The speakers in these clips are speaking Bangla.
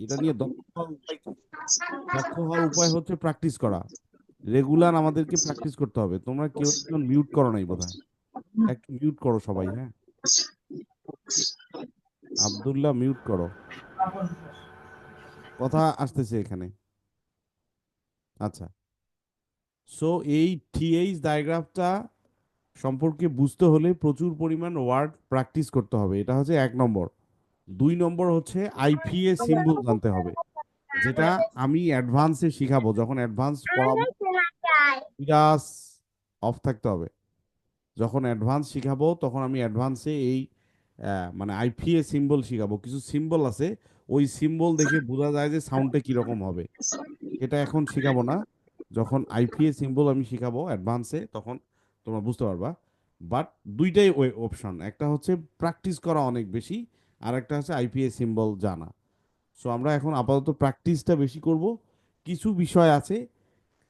এটা নিয়ে দক্ষ হওয়ার উপায় হচ্ছে প্র্যাকটিস করা। রেগুলার আমাদেরকে প্র্যাকটিস করতে হবে। তোমরা কেউ একজন মিউট করো নাই বোধহয়, একটু মিউট করো সবাই, হ্যাঁ। আব্দুল্লাহ মিউট করো, কথা আসতেছে এখানে। আচ্ছা, সো এই টিএইচ ডায়াগ্রাফটা সম্পর্কে বুঝতে হলে প্রচুর পরিমাণ ওয়ার্ড প্র্যাকটিস করতে হবে, এটা হচ্ছে 1 নম্বর। 2 নম্বর হচ্ছে আইপিএ সিম্বল জানতে হবে, যেটা আমি অ্যাডভান্সে শিখাবো। যখন অ্যাডভান্স পড়াবো, বিরাস অফ থাকতে হবে। যখন অ্যাডভান্স শিখাবো তখন আমি অ্যাডভান্সে এই মানে আইপিএ সিম্বল শিখাবো। কিছু সিম্বল আছে, ওই সিম্বল দেখে বোঝা যায় যে সাউন্ডটা কিরকম হবে। এটা এখন শিখাবো না, যখন আইপিএ সিম্বল আমি শিখাবো অ্যাডভান্সে তখন তোমরা বুঝতে পারবা। বাট দুইটাই ওই অপশন, একটা হচ্ছে প্র্যাকটিস করা অনেক বেশি, আর একটা হচ্ছে আইপিএ সিম্বল জানা। সো আমরা এখন আপাতত প্র্যাকটিসটা বেশি করব। কিছু বিষয় আছে,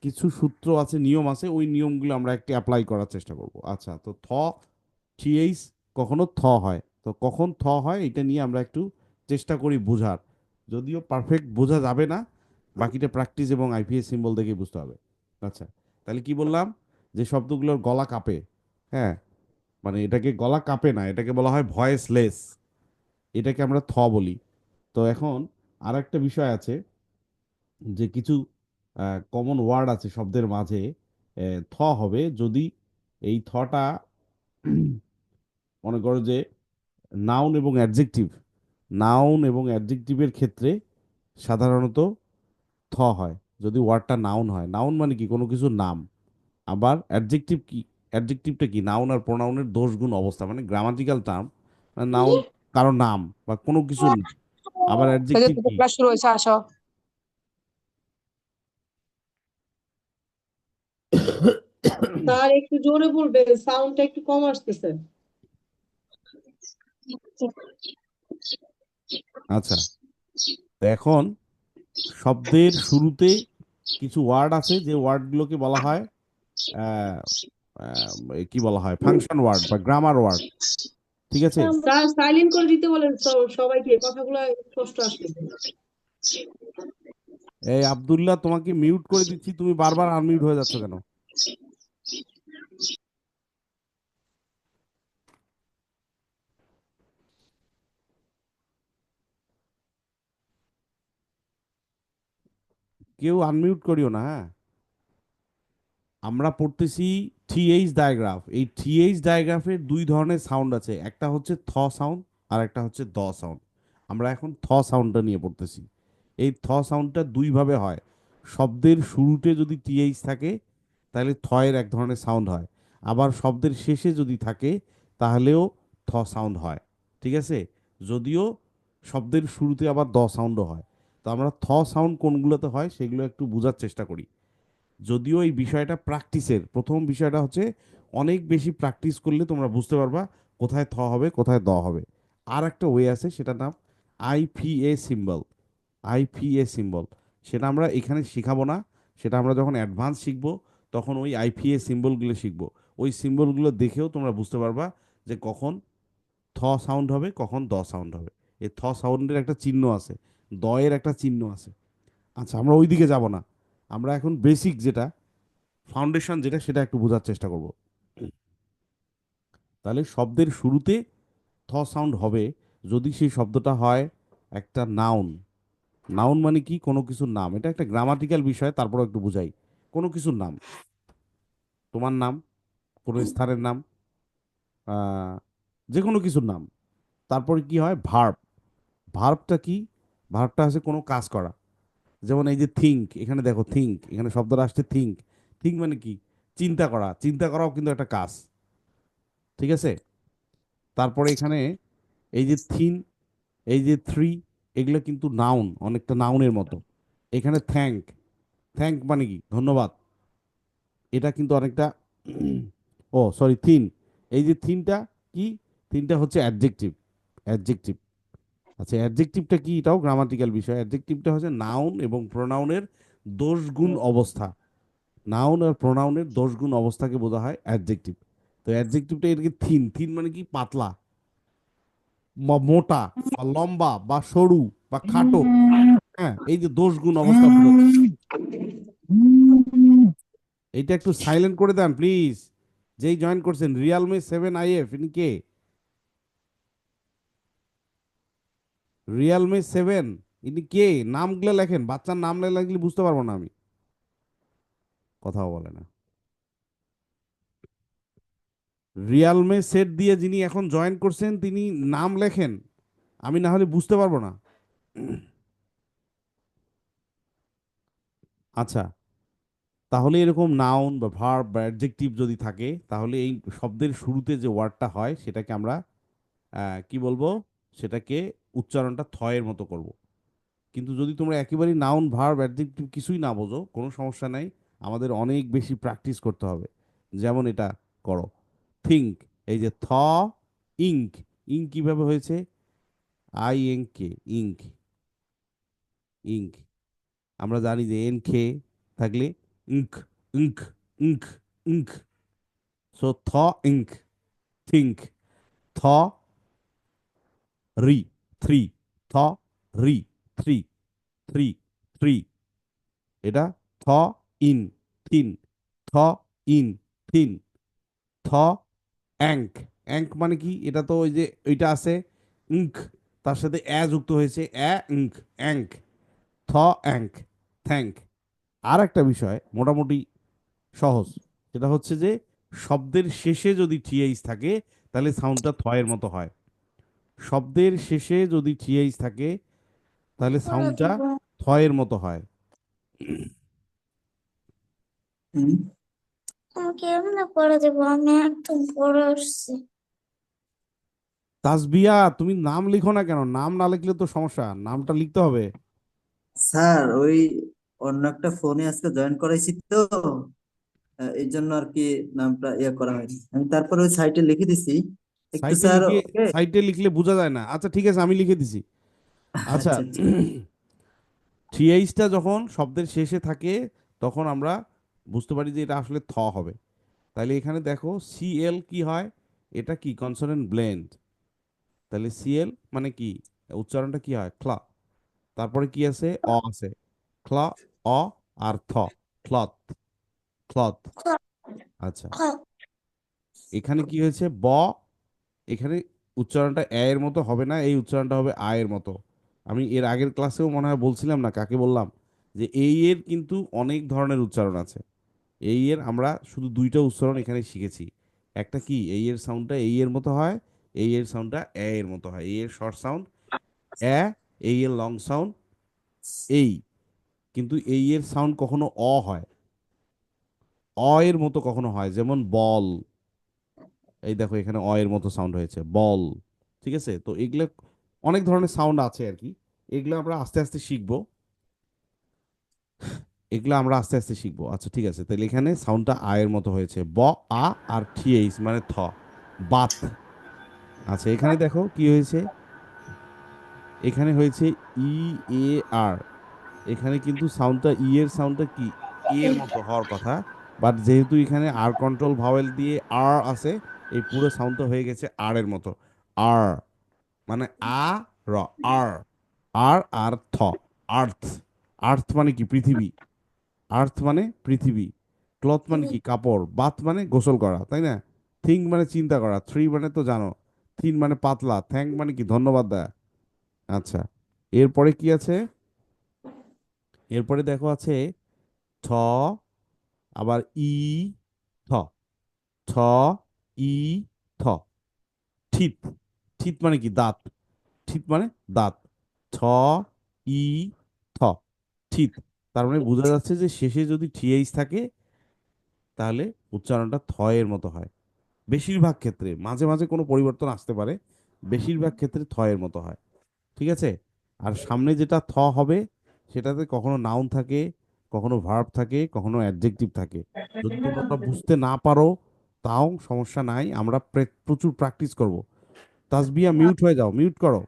কিছু সূত্র আছে, নিয়ম আছে, ওই নিয়মগুলো আমরা একটু অ্যাপ্লাই করার চেষ্টা করব। আচ্ছা, তো টিএইচ কখনো হয়, তো কখন হয় এটা নিয়ে আমরা একটু চেষ্টা করি বোঝার। যদিও পারফেক্ট বোঝা যাবে না, বাকিটা প্র্যাকটিস এবং আইপিএস সিম্বল দেখে বুঝতে হবে। আচ্ছা, তাহলে কি বললাম, যে শব্দগুলোর গলা কাঁপে, হ্যাঁ, মানে এটাকে গলা কাঁপে না, এটাকে বলা হয় ভয়েসলেস, এটাকে আমরা বলি। তো এখন আর একটা বিষয় আছে, যে কিছু কমন ওয়ার্ড আছে শব্দের মাঝে, হবে যদি এই টা মনে করো যে নাউন এবং অ্যাডজেক্টিভ, নাউন এবং অ্যাডজেক্টিভের ক্ষেত্রে সাধারণত হয়। যদি ওয়ার্ডটা নাউন হয়, নাউন মানে কি কোনো কিছুর নাম। আবার অ্যাডজেক্টিভ কি, অ্যাডজেক্টিভটা কি নাউন আর প্রোনাউনের দোষ গুণ অবস্থা, মানে গ্রামাটিক্যাল টার্ম। নাউন কারো নাম বা কোনো কিছুর নাম। আবার এই যে অ্যাডজেক্টিভ তোদের কি, ক্লাস শুরু হয়েছে, আসো। স্যার একটু জোরে বলবেন, সাউন্ডটা একটু কম আসতেছে। আচ্ছা, তো এখন শব্দের শুরুতে কিছু ওয়ার্ড আছে, যে ওয়ার্ডগুলোকে বলা হয় আহ, কি বলা হয়, ফাংশন ওয়ার্ড বা গ্রামার ওয়ার্ড, ঠিক আছে। স্যার সাইলেন্ট করে দিতে বলেন সবাইকে, কথাগুলো স্পষ্ট আসতেছে। এই আব্দুল্লাহ, তোমাকে মিউট করে দিচ্ছি, তুমি বারবার আনমিউট হয়ে যাচ্ছ কেন? কেউ আনমিউট করিও না, হ্যাঁ। আমরা পড়তেছি টিএইচ ডায়াগ্রাফ। এই টিএইচ ডায়াগ্রাফের 2 ধরনের সাউন্ড আছে, একটা হচ্ছে সাউন্ড আর একটা হচ্ছে সাউন্ড। আমরা এখন সাউন্ডটা নিয়ে পড়তেছি। এই সাউন্ডটা 2 ভাবে হয়। শব্দের শুরুতে যদি টিএইচ থাকে তাহলে এর এক ধরনের সাউন্ড হয়। আবার শব্দের শেষে যদি থাকে তাহলেও সাউন্ড হয়, ঠিক আছে। যদিও শব্দের শুরুতে আবার সাউন্ডও হয়। তো আমরা সাউন্ড কোনগুলোতে হয় সেগুলো একটু বোঝার চেষ্টা করি। যদিও এই বিষয়টা প্র্যাকটিসের, প্রথম বিষয়টা হচ্ছে অনেক বেশি প্র্যাকটিস করলে তোমরা বুঝতে পারবা কোথায় হবে কোথায় হবে। আর একটা ওয়ে আছে, সেটার নাম আইপিএ সিম্বল। আইপিএ সিম্বল, সেটা আমরা এখানে শিখাবো না, সেটা আমরা যখন অ্যাডভান্স শিখবো তখন ওই আইপিএ সিম্বলগুলো শিখবো। ওই সিম্বলগুলো দেখেও তোমরা বুঝতে পারবা যে কখন সাউন্ড হবে, কখন সাউন্ড হবে। এই সাউন্ডের একটা চিহ্ন আছে, এর একটা চিহ্ন আছে। আচ্ছা, আমরা ওই দিকে যাব না, আমরা এখন বেসিক যেটা, ফাউন্ডেশন যেটা, সেটা একটু বোঝার চেষ্টা করব। তাহলে শব্দের শুরুতে সাউন্ড হবে যদি সেই শব্দটা হয় একটা নাউন। নাউন মানে কি, কোনো কিছুর নাম। এটা একটা গ্রামাটিক্যাল বিষয়, তারপর একটু বুঝাই। কোনো কিছুর নাম, তোমার নাম, কোনো স্থানের নাম, আহ, যে কোনো কিছুর নাম। তারপরে কি হয়, ভার্ব। ভার্বটা কি, ভার্বটা হচ্ছে কোনো কাজ করা। যেমন এই যে থিঙ্ক, এখানে দেখো থিঙ্ক, এখানে শব্দটা আসছে থিঙ্ক। থিঙ্ক মানে কি, চিন্তা করা। চিন্তা করাও কিন্তু একটা কাজ, ঠিক আছে। তারপরে এখানে এই যে থিন, এই যে থ্রি, এগুলো কিন্তু নাউন, অনেকটা নাউনের মতো। এখানে থ্যাঙ্ক, থ্যাঙ্ক মানে কি, ধন্যবাদ। এটা কিন্তু অনেকটা ও সরি, থিন, এই যে থিনটা কি, থিনটা হচ্ছে অ্যাডজেক্টিভ। অ্যাডজেক্টিভ, আচ্ছা, অ্যাডজেক্টিভটা কি, এটাও গ্রামাটিক্যাল বিষয়। অ্যাডজেক্টিভটা হচ্ছে নাউন এবং প্রোনাউনের দোষগুণ অবস্থা। নাউন আর প্রোনাউনের দোষগুণ অবস্থাকে বোঝা হয় অ্যাডজেক্টিভ। তো অ্যাডজেক্টিভটা এর থিন, থিন মানে কি, পাতলা বা মোটা বা লম্বা বা সরু বা খাটো, হ্যাঁ, এই যে দোষ গুণ অবস্থা বোঝাচ্ছে। এইটা একটু সাইলেন্ট করে দেন প্লিজ। যেই জয়েন করছেন রিয়ালমি 7 আইএফ, ইনি কে? রিয়ালমি 7, ইনি কে? নামগুলো লেখেন, বাচ্চার নাম লাগলে বুঝতে পারবো না আমি। কথাও বলে না। রিয়ালমি 7 দিয়ে যিনি এখন জয়েন করছেন তিনি নাম লেখেন, আমি না হলে বুঝতে পারবো না। আচ্ছা, তাহলে এরকম নাউন বা ভার্ব বা অ্যাডজেক্টিভ যদি থাকে, তাহলে এই শব্দের শুরুতে যে ওয়ার্ডটা হয় সেটাকে আমরা কি বলবো? সেটাকে উচ্চারণটা থয়ের মতো করব। কিন্তু যদি তোমরা একেবারেই নাউন ভার্ব অ্যাডজেক্টিভ কিছুই না বোঝো, কোনো সমস্যা নাই, আমাদের অনেক বেশি প্র্যাকটিস করতে হবে। যেমন এটা করো, থিঙ্ক। এই যে ইঙ্ক, ইঙ্ক কিভাবে হয়েছে? INK, ink, ink. আমরা জানি যে এন খে থাকলে ink, ink, ink, ink. So ink, think. থ রি, থ্রি। থ রি, থ্রি, থ্রি, থ্রি। এটা থ ইন, থিন। থ ইন, থিন। থ অ্যাঙ্ক। অ্যাঙ্ক মানে কি? এটা তো ওই যে ওইটা আছে ইঙ্ক, তার সাথে যুক্ত হয়েছে ইঙ্ক, অ্যাঙ্ক। থ অ্যাঙ্ক, থ্যাঙ্ক। আর একটা বিষয় মোটামুটি সহজ, সেটা হচ্ছে যে শব্দের শেষে যদি টিএইচ থাকে তাহলে সাউন্ডটা থয়ের মতো হয়। শব্দের শেষে যদি টিএইচ থাকে তাহলে করে সাউন্ডটা দিব। থয়ের মতো হয়। হুম। আমি কেমনে করে দেবো, আমি একদম পড়ে আসছি। তাসবিয়া, তুমি নাম লিখো না কেন? নাম না লিখলে তো সমস্যা, নামটা লিখতে হবে। স্যার ওই অন্য একটা ফোনে আজকে জয়েন করাইছি তো, এই জন্য আর কি নামটা করা হয়নি। আমি তারপরে ওই সাইটে লিখে দিছি একটু সাইটে স্যার। লিখে, ওকে। সাইটে লিখলে বোঝা যায় না। আচ্ছা ঠিক আছে, আমি লিখে দিছি। আচ্ছা, আচ্ছা আচ্ছা। থ্রিএইচটা যখন শব্দের শেষে থাকে তখন আমরা বুঝতে পারি যে এটা আসলে থ হবে। তাহলে এখানে দেখো সিএল কি হয়? এটা কি কনসোনেন্ট ব্লেন্ড। তাহলে সিএল মানে কি? উচ্চারণটা কি হয়? ক্লা। তারপরে কি আছে? আছে। ক্লা, অ, আর ক্লথ, ক্লথ। আচ্ছা, এখানে কি হয়েছে? এখানে উচ্চারণটা এর মতো হবে না, এই উচ্চারণটা হবে এর মতো। আমি এর আগের ক্লাসেও মনে হয় বলছিলাম না, কাকে বললাম যে এই এর কিন্তু অনেক ধরনের উচ্চারণ আছে। এই এর আমরা শুধু দুইটা উচ্চারণ এখানে শিখেছি। একটা কি, এই এর সাউন্ডটা এই এর মতো হয়, এই এর সাউন্ডটা এর মতো হয়। এই এর শর্ট সাউন্ড এ, এই এর লং সাউন্ড এই। কিন্তু এই এর সাউন্ড কখনো হয়, এর মতো কখনো হয়, যেমন বল। এই দেখো এখানে এর মতো সাউন্ড হয়েছে, বল। ঠিক আছে, তো এগুলো অনেক ধরনের সাউন্ড আছে আর কি। এগুলো আমরা আস্তে আস্তে শিখবো, এগুলো আমরা আস্তে আস্তে শিখবো। আচ্ছা ঠিক আছে, তাহলে এখানে সাউন্ডটা এর মতো হয়েছে, আ, আর টিএইচ মানে বাত। আচ্ছা, এখানে দেখো কি হয়েছে? এখানে হয়েছে ই, এ, আর। এখানে কিন্তু সাউন্ডটা এর সাউন্ডটা কি এর মতো হওয়ার কথা, বাট যেহেতু এখানে আর কন্ট্রোল ভাওয়েল দিয়ে আর আছে, এই পুরো সাউন্ডটা হয়ে গেছে আর এর মতো। আর মানে র, আর। আর আর্থ। আর্থ মানে কি? পৃথিবী। আর্থ মানে পৃথিবী। ক্লথ মানে কি? কাপড়। বাথ মানে গোসল করা, তাই না? থিঙ্ক মানে চিন্তা করা। থ্রি মানে তো জানো। থিন মানে পাতলা। থ্যাঙ্ক মানে কি? ধন্যবাদ দেয়া। আচ্ছা, এরপরে কি আছে? এরপরে দেখো আছে ঠ, আবার থ, ঠ, ই, থ। ঠিত। ঠিত মানে কি? দাঁত। ঠিত মানে দাঁত। ঠ, ই, থ, ঠিত। তার মানে বোঝা যাচ্ছে যে শেষে যদি টিএইচ থাকে তাহলে উচ্চারণটা থ এর মতো হয়। বেশিরভাগ ক্ষেত্রে, মাঝে মাঝে কোনো পরিবর্তন আসতে পারে, বেশিরভাগ ক্ষেত্রে থ এর মতো হয়। ঠিক আছে? আর সামনে যেটা হবে সেটাতে কখনো নাউন থাকে, কখনো ভার্ব থাকে, কখনো অ্যাডজেক্টিভ থাকে। যদি তোমরা বুঝতে না পারো তাও সমস্যা নাই, আমরা প্রচুর প্র্যাকটিস করব। তাসবিয়া মিউট হয়ে যাও, মিউট করো।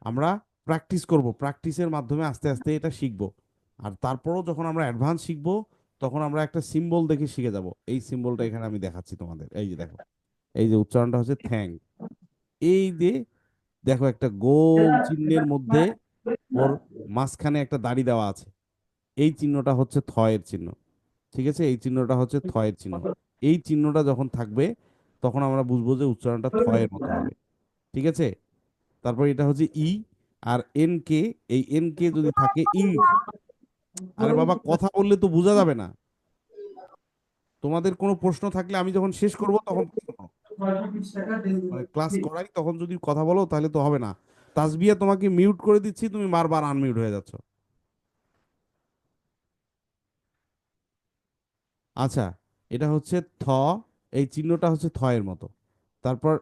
আমরা প্র্যাকটিস করব, প্র্যাকটিসের মাধ্যমে আস্তে আস্তে এটা শিখবো। আর তারপরও যখন আমরা অ্যাডভান্স শিখবো তখন আমরা একটা সিম্বল দেখে শিখে যাব। এই সিম্বলটা এখানে আমি দেখাচ্ছি তোমাদের, এই যে দেখো, এই যে উচ্চারণটা হচ্ছে থ্যাঙ্ক। এই যে দেখো একটা গোল চিহ্নের মধ্যে ওর মাঝখানে একটা দাড়ি দেওয়া আছে, এই চিহ্নটা হচ্ছে থ এর চিহ্ন। ঠিক আছে, এই চিহ্নটা হচ্ছে থ এর চিহ্ন। এই চিহ্নটা যখন থাকবে তখন আমরা বুঝবো যে উচ্চারণটা থ এর মতো হবে। ঠিক আছে, তারপর এটা হচ্ছে ই, আর এন কে, এই এন কে যদি থাকে ইঙ্ক। আরে বাবা, কথা বললে তো বোঝা যাবে না। তোমাদের কোনো প্রশ্ন থাকলে আমি যখন শেষ করব তখন প্রশ্ন করো। মানে ক্লাস করাই তখন যদি কথা বলো তাহলে তো হবে না। তাসবিয়া, তোমাকে মিউট করে দিচ্ছি, তুমি বারবার আনমিউট হয়ে যাচ্ছ। আচ্ছা, এটা হচ্ছে থ, এই চিহ্নটা হচ্ছে থ এর মতো। তারপর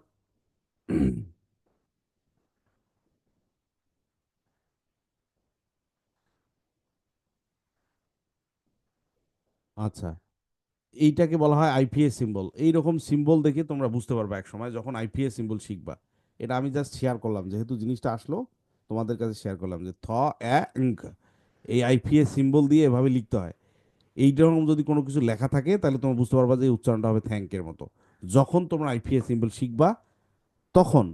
আচ্ছা, এইটাকে বলা হয় আইপিএস সিম্বল। এইরকম সিম্বল দেখে তোমরা বুঝতে পারবে এক সময় যখন আইপিএস সিম্বল শিখবা। এটা আমি জাস্ট শেয়ার করলাম, যেহেতু জিনিসটা আসলো তোমাদের কাছে শেয়ার করলাম যে থ এ ঙ্ক, এই আইপিএস সিম্বল দিয়ে এভাবে লিখতে হয়। এইরকম যদি কোনো কিছু লেখা থাকে তাহলে তোমরা বুঝতে পারবা যে এই উচ্চারণটা হবে থ্যাঙ্কের মতো। যখন তোমরা আইপিএস সিম্বল শিখবা তখন।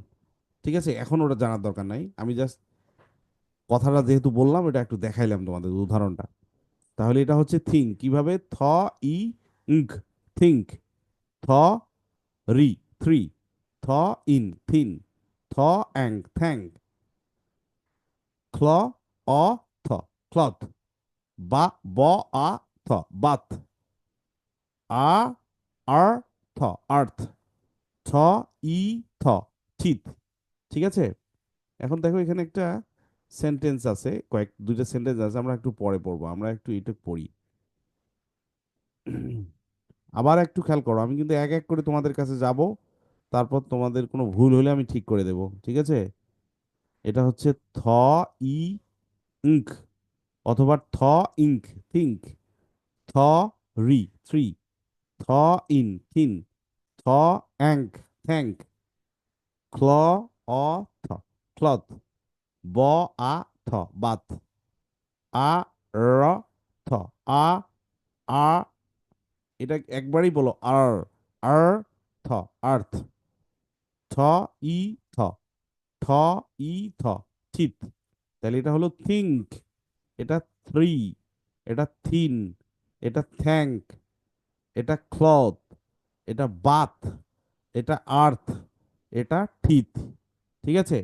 ঠিক আছে, এখন ওটা জানার দরকার নাই, আমি জাস্ট কথাটা যেহেতু বললাম এটা একটু দেখাইলাম তোমাদের উদাহরণটা। তাহলে এটা হচ্ছে থিঙ্ক, কিভাবে থ ই ঙ্ক, থিঙ্ক। থ রি, থ্রি। থ ইন, থিন। থ অ্যাং, থ্যাঙ্ক। ক্ল অ থ, ক্লথ। বা ব আ থ, বাথ। আ আর থ, আর্থ। থ ই থ, থিত। ঠিক আছে, এখন দেখো এখানে একটা সেন্টেন্স আছে, দুইটা সেন্টেন্স আছে, আমরা একটু পরে পড়বো, আমরা একটু এটা পড়ি। আবার একটু খেয়াল করো, আমি কিন্তু এক এক করে তোমাদের কাছে যাব, তারপর তোমাদের কোনো ভুল হলে আমি ঠিক করে দেব। ঠিক আছে, এটা হচ্ছে থ ই ইঙ্ক, অথবা থ ইঙ্ক, থিঙ্ক। থ রি, থ্রি। থ ইন, থিন। থ অ্যাঙ্ক, থ্যাঙ্ক। ক্ল অ থ, ক্লথ। ব আ থ, বাথ। আ র থ, আ আ, এটা একবারই বলো, আর। আর থ, আর্থ। থ ই থ, থ ই থ, থিত। তাহলে এটা হলো থিঙ্ক, এটা থ্রি, এটা থিন, এটা থ্যাঙ্ক, এটা ক্লথ, এটা বাথ, এটা আর্থ, এটা ঠিত। ঠিক আছে,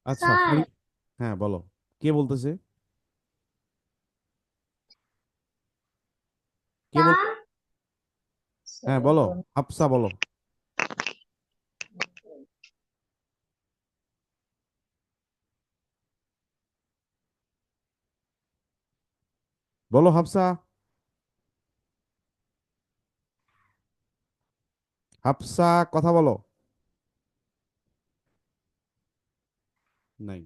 আচ্ছা স্যার, হ্যাঁ বলো, কে বলতেছে? কে বল? হ্যাঁ বলো, হাফসা বলো। বলো হাফসা, হাফসা কথা বলো। নাই।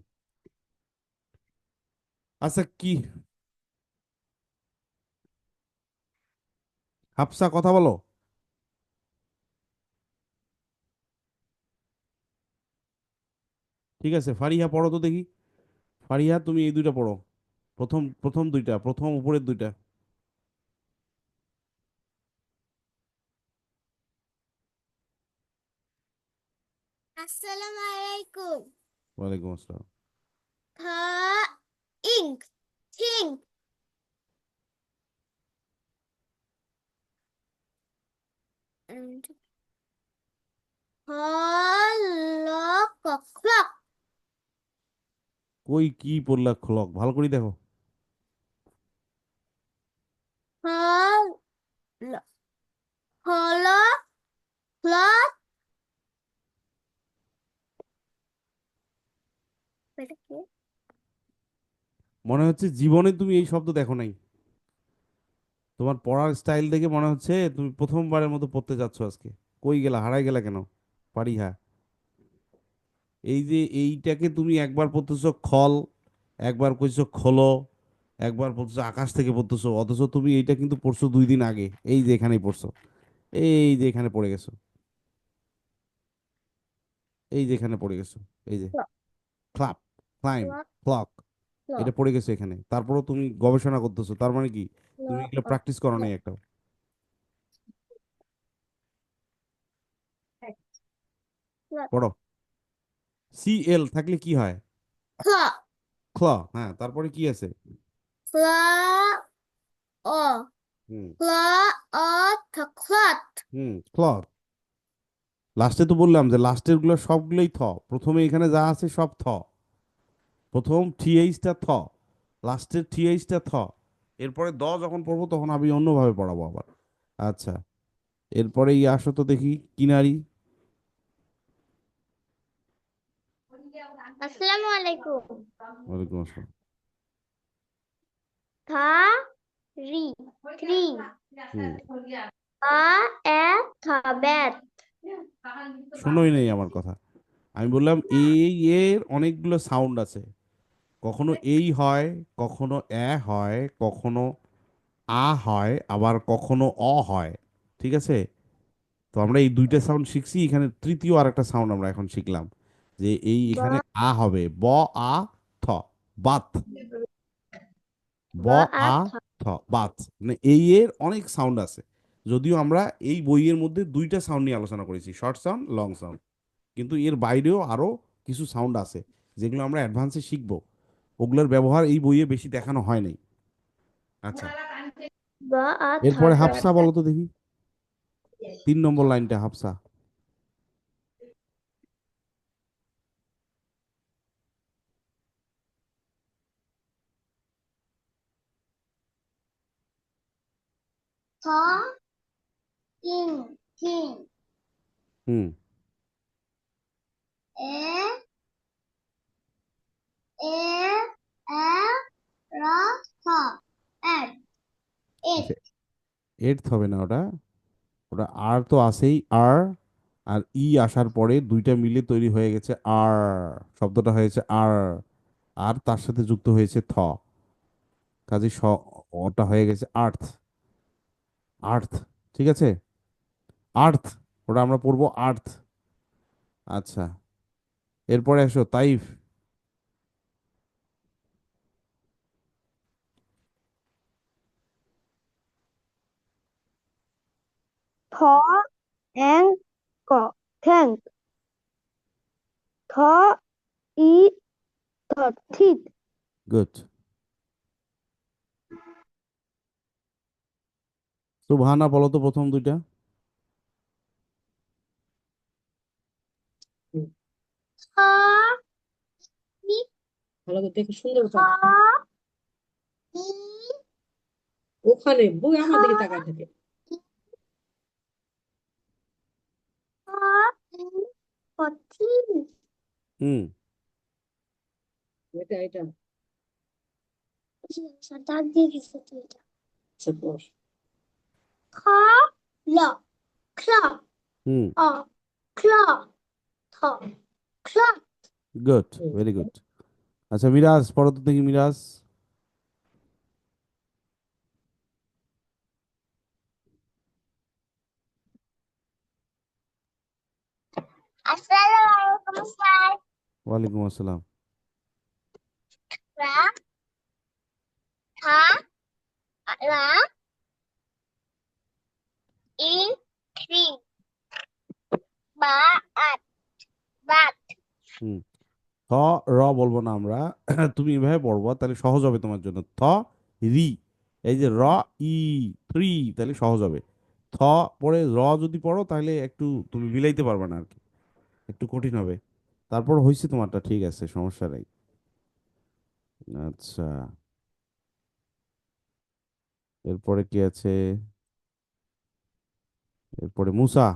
আচ্ছা কি, হাফসা কথা বলো। ঠিক আছে, ফারিহা পড়ো তো দেখি। ফারিহা, তুমি এই দুইটা পড়ো, প্রথম প্রথম দুইটা, প্রথম উপরের দুইটা। আসসালামু আলাইকুম। ওয়ালাইকুম আসসালাম। থা ইঙ্ক, থিঙ্ক। হলক, ক্লক। কই কি পড়লা, খলক ভালো করে দেখো। হল, হল, ক্লক। এটা কি? মনে হচ্ছে জীবনে তুমি এই শব্দ দেখো নাই। তোমার পড়ার স্টাইল দেখে মনে হচ্ছে তুমি প্রথমবারের মতো পড়তে যাচ্ছ আজকে। কই গেলা, হারাই গেলা কেন ফারিহা? এই যে এইটাকে তুমি একবার পড়তেছো খল, একবার কইছো খোলো, একবার পড়তেছো আকাশ থেকে পড়তেছো, অথচ তুমি এইটা কিন্তু পড়ছো 2 দিন আগে, এই যে এখানেই পড়ছো, এই যে এখানে পড়ে গেছো, এই যে এখানে পড়ে গেছো, এই যে clock, clap, claim, clock, clock, clock, এটা পড়ে গেছো এখানে। তারপরেও তুমি গবেষণা করতেছো, তার মানে কি তুমি ক্লক, এগুলো প্র্যাকটিস করো নাই ক্লক। একটা। পড়ো। সিএল থাকলে কি হয়? clock, ক্ল, হ্যাঁ, তারপরে কি আছে? clock, oh, হুম clock, ক্লথ। লাস্টে তো বললাম যে লাস্টের গুলো সবগুলোই থ, প্রথমে এখানে যা আছে সব থ, প্রথম টিএইচটা থ, লাস্টের টিএইচটা থ, এরপরে দ যখন পড়বো তখন আমি অন্যভাবে পড়াবো আবার। আচ্ছা, এরপরে আসো তো দেখি কিনারি। আসসালামু আলাইকুম। ওয়ালাইকুম আসসালাম। Three, three, হুম alphabet, শোনোই নেই আমার কথা। আমি বললাম এই এর অনেকগুলো সাউন্ড আছে, কখনো এই হয়, কখনো এ হয়, কখনো আ হয়, আবার কখনো অ হয়। ঠিক আছে, তো আমরা এই দুইটা সাউন্ড শিখছি, এখানে তৃতীয় আর একটা সাউন্ড আমরা এখন শিখলাম, যে এই এখানে আ হবে ব, আ, থ, বাত, ব, আ, থ, বাত। মানে এই এর অনেক সাউন্ড আছে, যদিও আমরা এই বইয়ের মধ্যে দুইটা সাউন্ড নিয়ে আলোচনা করেছি, শর্ট সাউন্ড, লং সাউন্ড, কিন্তু এর বাইরেও আরো কিছু সাউন্ড আছে যেগুলো আমরা অ্যাডভান্সে শিখবো, ওগুলোর ব্যবহার এই বইয়ে বেশি দেখানো হয় নাই। আচ্ছা, এরপরে হাফসা বলো তো দেখি, 3 নম্বর লাইনটা Hafsa. king, hmm a, and, আচ্ছা, এইটথ হবে না ওটা, ওটা আর তো আছেই, আর আর ই আসার পরে দুইটা মিলে তৈরি হয়ে গেছে আর, শব্দটা হয়েছে আর, আর তার সাথে যুক্ত হয়েছে থ, কাজে ওটা হয়ে গেছে আর্থ, আর্থ। ঠিক আছে, আর্থ, ওটা আমরা পড়বো আর্থ। আচ্ছা, এরপরে আসো Taif. and thank, e, teeth, good. সুবহানা বলো তো প্রথম দুইটা। হুম, tha, ভালো করে দেখে সুন্দর করে tha, e, ওখানে বই আমার দিকে তাকায় থাকে। e, for tea. হুম এটা দাগ দিয়ে গেছে তো এটা। আচ্ছা পড়। Claw, claw, হুম claw, claw. গুড, হুম, ভেরি গুড। আচ্ছা মিরাজ পড়ো তো দেখি, মিরাজ। Assalamualaikum Ustaz. ওয়ালাইকুম আসসালাম। Ra, tha, la, e, three, ba, at, bat. হুম থ র বলবো না আমরা, তুমি এভাবে পড়বো তাহলে সহজ হবে তোমার জন্য। থ রি, এই যে র, ই, থ্রি, তাহলে সহজ হবে। থ পরে র যদি পড়ো তাহলে একটু তুমি মিলাইতে পারবে না আর কি, একটু কঠিন হবে। তারপর হয়েছে তোমারটা, ঠিক আছে, সমস্যা নাই। আচ্ছা, এরপরে কি আছে? এরপরে মুসা।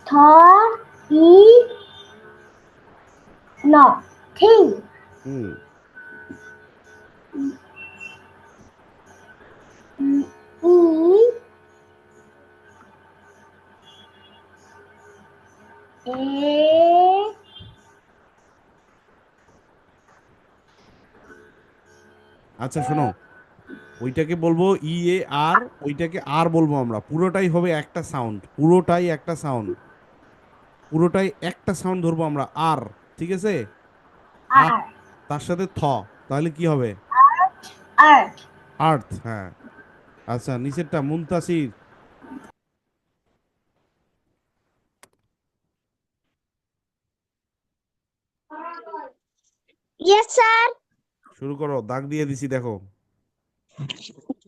Tha, e, no, thing, hmm e, a, আচ্ছা শোনো, ওইটাকে বলবো ই এ আর, ওইটাকে আর বলবো আমরা, পুরোটাই হবে একটা সাউন্ড, পুরোটাই একটা সাউন্ড, পুরোটাই একটা সাউন্ড ধরবো আমরা আর। ঠিক আছে, আর r, তার সাথে থ, তাহলে কি হবে? earth, আর্থ, হ্যাঁ। আচ্ছা, নিচেরটা মুনতাসির। Yes, sir. শুরু করো, দাগ দিয়ে দিছি দেখো।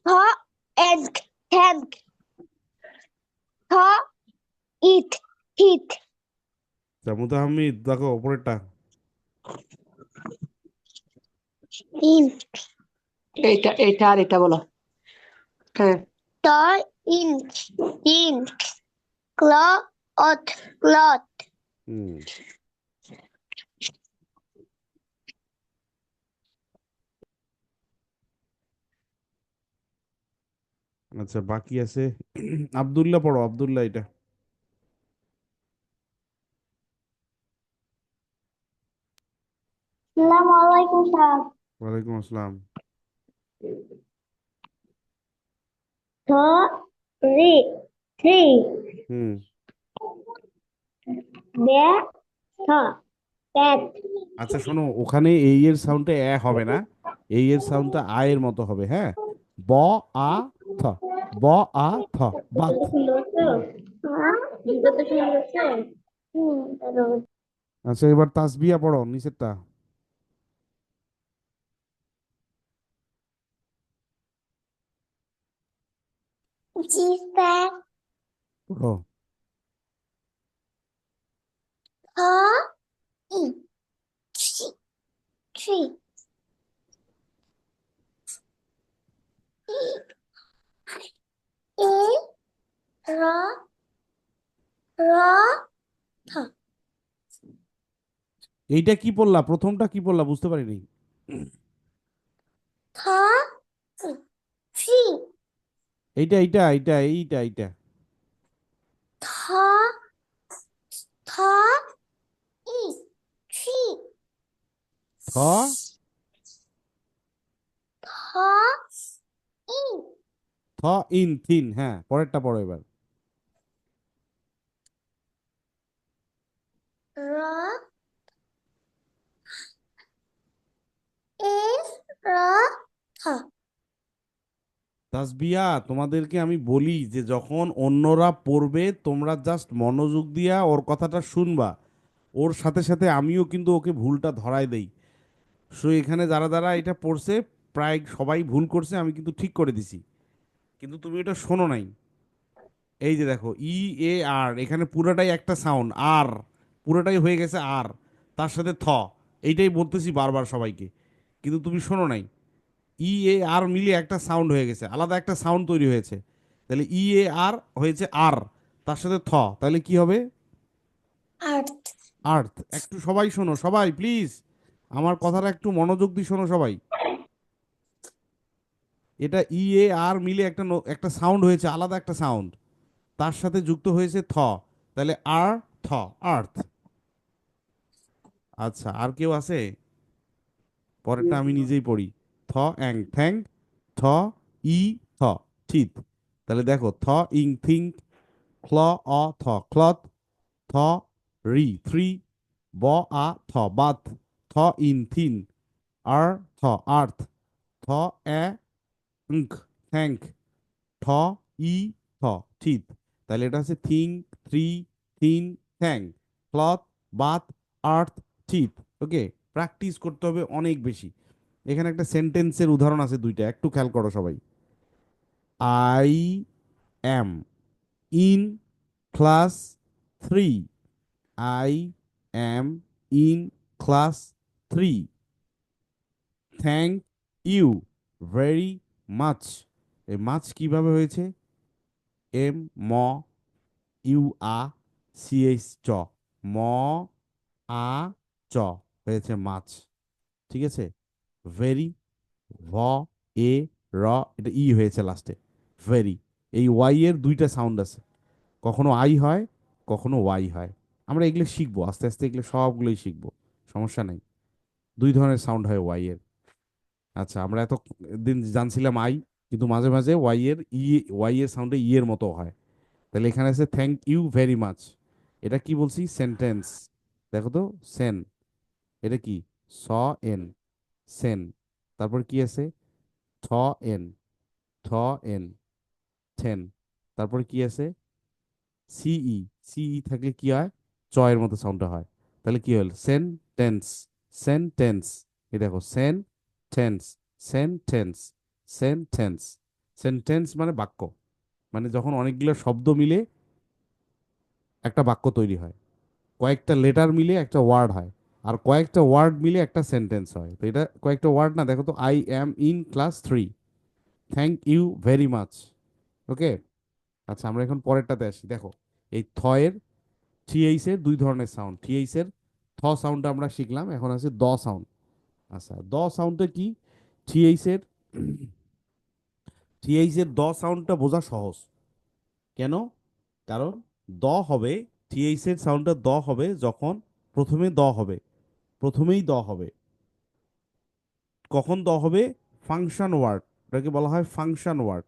Tha egg, tank. Tha eat, teeth. মুতাহাম্মিদ দেখো উপরেরটা। In. এইটা আর এটা বলো। হ্যাঁ, Ta inch, ink. Cloth, cloth. হুম, আচ্ছা বাকি আছে আব্দুল্লাহ, পড়ো আব্দুল্লাহ এটা। Assalamualaikum, sir. ওয়ালাইকুম আসসালাম। Three, three. Hmm, There, that. আচ্ছা শোনো, ওখানে এই এর সাউন্ডটা হবে না, এই এর সাউন্ডটা আ এর মতো হবে, হ্যাঁ। ব আ থ, ব আ থ, বাথ। আচ্ছা এবার তাসবিয়া পড়ো নিচেরটা। Jifa, পড়ো। ha, e, tree, tree, e, ra, ra, tha, এইটা কি পড়লা, প্রথমটা কি পড়লা বুঝতে পারিনি। tha, tree, এইটা এইটা এইটা এইটা এইটা tha, tha, e, tree, থ tha, e, থ ইন থিন, হ্যাঁ পরেরটা পড়ো এবার। ra, e, ra, tha. তাসবিয়া তোমাদেরকে আমি বলি যে যখন অন্যরা পড়বে তোমরা জাস্ট মনোযোগ দিয়া ওর কথাটা শুনবা, ওর সাথে সাথে আমিও কিন্তু ওকে ভুলটা ধরায় দেই। সো এখানে যারা যারা এটা পড়ছে প্রায় সবাই ভুল করছে, আমি কিন্তু ঠিক করে দিছি, কিন্তু তুমি এটা শোনো নাই। এই যে দেখো ই এ আর, এখানে পুরোটাই একটা সাউন্ড আর, পুরোটাই হয়ে গেছে আর, তার সাথে থ, এইটাই বলতেছি বারবার সবাইকে, কিন্তু তুমি শোনো নাই। ই এ আর মিলে একটা সাউন্ড হয়ে গেছে, আলাদা একটা সাউন্ড তৈরি হয়েছে, তাহলে ই এ আর হয়েছে আর, তার সাথে থ, তাহলে কি হবে? Earth, আর্থ। একটু সবাই শোনো, সবাই প্লিজ আমার কথাটা একটু মনোযোগ দিয়ে শোনো সবাই। এটা ই এ আর মিলে একটা সাউন্ড হয়েছে, আলাদা একটা সাউন্ড, তার সাথে যুক্ত হয়েছে থ, তাহলে আর থ, আর্থ। আচ্ছা আর কেউ আছে? পরেরটা আমি নিজেই পড়ি। থ অ্যাং ঠ্যাং, থ ই থ, ঠিক। তাহলে দেখো থ ইং থিং, ক্ল অ থ ক্লথ, থ রি থ্রি, ব আ থ বাথ, থ ইন থিন, আর থ আর্থ, থ এ ঙ্ক থ্যাঙ্ক, ঠ ই থ ঠিক। তাহলে এটা হচ্ছে thing, three, thin, thank, cloth, bath, earth, ঠিক। ওকে, প্র্যাকটিস করতে হবে অনেক বেশি। এখানে একটা সেন্টেন্সের উদাহরণ আছে দুইটা, একটু খেয়াল করো সবাই। I am in class 3, I am in class 3, thank you very much. এই মাছ কিভাবে হয়েছে? এম ম ইউ আ সি এইচ চ, ম আ চ হয়েছে মাছ, ঠিক আছে। ভেরি, ভ এ র, এটা ই হয়েছে লাস্টে, ভেরি। এই ওয়াই এর দুইটা সাউন্ড আছে, কখনো আই হয়, কখনো ওয়াই হয়। আমরা এগুলো শিখবো আস্তে আস্তে, এগুলো সবগুলোই শিখবো, সমস্যা নাই। দুই ধরনের সাউন্ড হয় ওয়াই এর। আচ্ছা আমরা এত দিন জানছিলাম আই, কিন্তু মাঝে মাঝে ওয়াই এর সাউন্ডে ই এর মতো হয়। তাহলে এখানে আছে থ্যাংক ইউ ভেরি মাচ, এটা কি বলছি? সেন্টেন্স। দেখো তো, সেন, এটা কি? স এন, সেন। তারপর কি আছে? থ এন, থ এন, থেন। তারপর কি আছে? সিই, সিই থাকলে কি হয়? চ এর মতো সাউন্ডটা হয়। তাহলে কি হল? Sentence, sentence. এই দেখো সেন্টেন্স, সেন্টেন্স, সেন্টেন্স। সেন্টেন্স মানে বাক্য, মানে যখন অনেকগুলো শব্দ মিলে একটা বাক্য তৈরি হয়, কয়েকটা লেটার মিলে একটা ওয়ার্ড হয়, আর কয়েকটা ওয়ার্ড মিলে একটা সেন্টেন্স হয়। তো এটা কয়েকটা ওয়ার্ড না, দেখো তো, I am in class 3, thank you very much. Okay, আচ্ছা আমরা এখন পরেরটাতে আসি। দেখো, এই থয়ের থিএইস এর দুই ধরনের সাউন্ড। থিএইস এর থ সাউন্ডটা আমরা শিখলাম, এখন আছে দ সাউন্ড। আচ্ছা, দ সাউন্ডটা কি? থিএইস এর থিএইস এর দ সাউন্ডটা বোঝা সহজ। কেন? কারণ দ হবে, থিএইস এর সাউন্ডটা দ হবে যখন প্রথমে দ হবে, প্রথমেই দ হবে। কখন দ হবে? ফাংশন ওয়ার্ড, এটাকে বলা হয় ফাংশন ওয়ার্ড।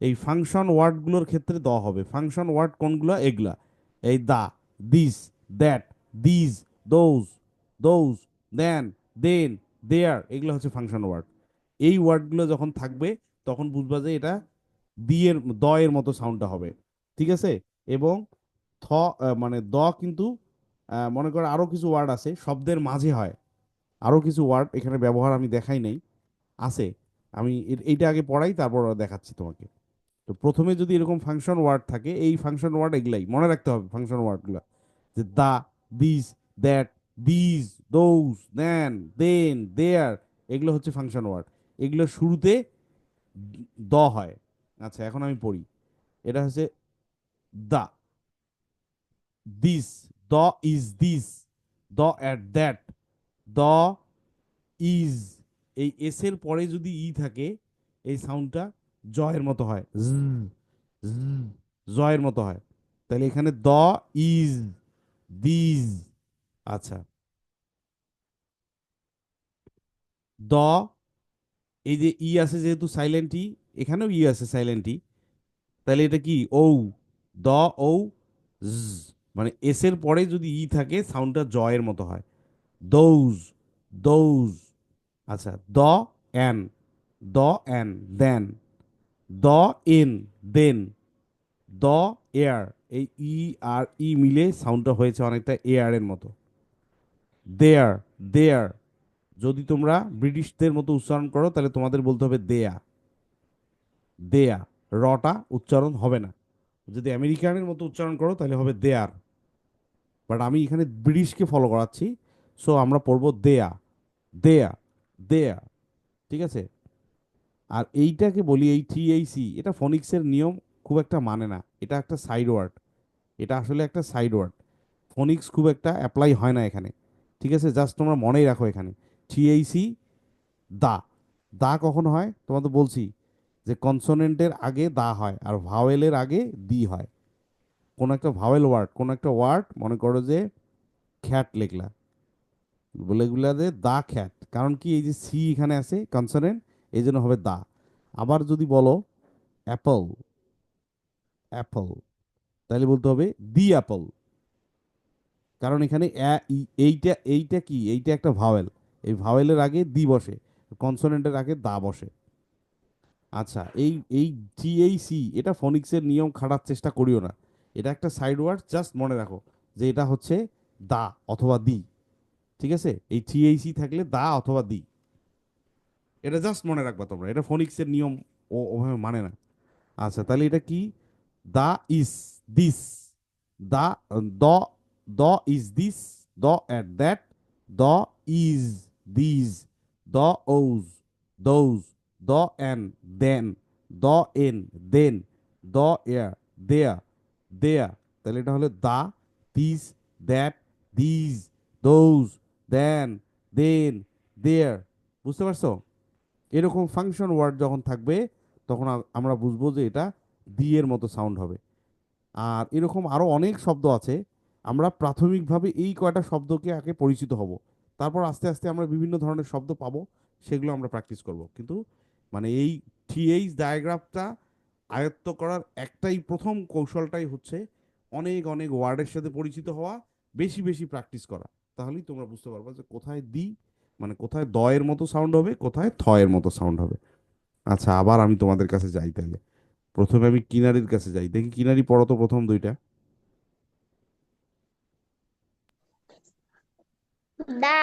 এই ফাংশন ওয়ার্ডগুলোর ক্ষেত্রে দ হবে। ফাংশন ওয়ার্ড কোনগুলো? এগুলা, এই the, this, that, these, those, those, than, then, there, এগুলো হচ্ছে ফাংশন ওয়ার্ড। এই ওয়ার্ডগুলো যখন থাকবে তখন বুঝবা যে এটা দি এর দ এর মতো সাউন্ডটা হবে। ঠিক আছে? এবং থ মানে দ কিন্তু মনে করো আরো কিছু ওয়ার্ড আছে শব্দের মাঝে হয়, আরো কিছু ওয়ার্ড এখানে ব্যবহার আমি দেখাই নাই, আছে। আমি এইটা আগে পড়াই, তারপর দেখাচ্ছি তোমাকে। তো প্রথমে যদি এরকম ফাংশন ওয়ার্ড থাকে, এই ফাংশন ওয়ার্ড এগুলাই মনে রাখতে হবে। ফাংশন ওয়ার্ডগুলো যে দা, this, that, these, those, than, then, there, এগুলো হচ্ছে ফাংশন ওয়ার্ড। এগুলো শুরুতে দ হয়। আচ্ছা, এখন আমি পড়ি। এটা হচ্ছে the, this, the is this, the at that, the is. এই এস এর পরে যদি ই থাকে, এই সাউন্ডটা জয়ের মতো হয়, জয়ের মতো হয়। তাহলে এখানে দ ইজ, দিজ। আচ্ছা, দ, এই যে ই আছে যেহেতু সাইলেন্ট ই, এখানেও ই আছে সাইলেন্ট ই, তাহলে এটা কি? ঔ, দ ঔ জ। মানে এস এর পরে যদি ই থাকে সাউন্ডটা জয়ের মতো হয়, দৌজ, দৌজ। আচ্ছা, the N, the N, then, the in, than, the air. এই ই আর ই মিলে সাউন্ডটা হয়েছে অনেকটা এয়ার এর মতো। দেয়ার, দেয়ার। যদি তোমরা ব্রিটিশদের মতো উচ্চারণ করো তাহলে তোমাদের বলতে হবে দেয়া, দেয়া। রটা উচ্চারণ হবে না। যদি আমেরিকানের মতো উচ্চারণ করো তাহলে হবে দেয়ার। বাট আমি এখানে ব্রিটিশকে ফলো করাচ্ছি, সো আমরা পড়বো দেয়া, দেয়া, দেয়া। ঠিক আছে? আর এইটাকে বলি এই টিএইসি, এটা ফনিক্সের নিয়ম খুব একটা মানে না, এটা একটা সাইড ওয়ার্ড। এটা আসলে একটা সাইড ওয়ার্ড, ফনিক্স খুব একটা অ্যাপ্লাই হয় না এখানে। ঠিক আছে? জাস্ট তোমরা মনেই রাখো এখানে টিএইসি দা। দা কখন হয় তোমাদের বলছি, যে কনসোনেন্টের আগে দা হয় আর ভাওয়েলের আগে দি হয়। কোন একটা ভাওয়েল ওয়ার্ড, কোন একটা ওয়ার্ড, মনে করো যে খ্যাট লিখলা, বলে গুলা যে দা খ্যাট, কারণ কি এই যে সি এখানে আছে কনসোনেন্ট, এই জন্য হবে দা। আবার যদি বলো অ্যাপল, অ্যাপল, তাহলে বলতে হবে দি অ্যাপল, কারণ এখানে এইটা এইটা কি, এইটা একটা ভাওয়েল, এই ভাওয়েলের আগে দি বসে, কনসোনেন্টের আগে দা বসে। আচ্ছা, এই এই টিএইসি এটা ফনিক্সের নিয়ম খাটার চেষ্টা করিও না, এটা একটা সাইড ওয়ার্ড, জাস্ট মনে রাখো যে এটা হচ্ছে দা অথবা দি। ঠিক আছে? এই টিএইসি থাকলে দা অথবা দি, এটা জাস্ট মনে রাখবা তোমরা, এটা ফনিক্সের নিয়ম, ও ওভাবে মানে না। আচ্ছা, তাহলে এটা কি? The is this, the, the, the is this, the at that, the is these, the oz, those, the an, than, the N, then, the air, there, there. তাহলে এটা হলো the, this, that, these, those, than, then, there. বুঝতে পারছো? এরকম ফাংশন ওয়ার্ড যখন থাকবে তখন আমরা বুঝবো যে এটা দি এর মতো সাউন্ড হবে। আর এরকম আরো অনেক শব্দ আছে, আমরা প্রাথমিকভাবে এই কয়টা শব্দকে আগে পরিচিত হব, তারপর আস্তে আস্তে আমরা বিভিন্ন ধরনের শব্দ পাবো, সেগুলো আমরা প্র্যাকটিস করব। কিন্তু মানে এই টিএইচ ডায়াগ্রাফটা আয়ত্ত করার একটাই প্রথম কৌশলটাই হচ্ছে অনেক অনেক ওয়ার্ডের সাথে পরিচিত হওয়া, বেশি বেশি প্র্যাকটিস করা। তাহলেই তোমরা বুঝতে পারবে যে কোথায় দি, মানে কোথায় দ এর মতো সাউন্ড হবে, কোথায় থ এর মতো সাউন্ড হবে। আচ্ছা, আবার আমি তোমাদের কাছে যাই তাহলে। প্রথমে আমি কিনারির কাছে যাই, দেখি কিনারি পড়ো তো প্রথম দুইটা। দা,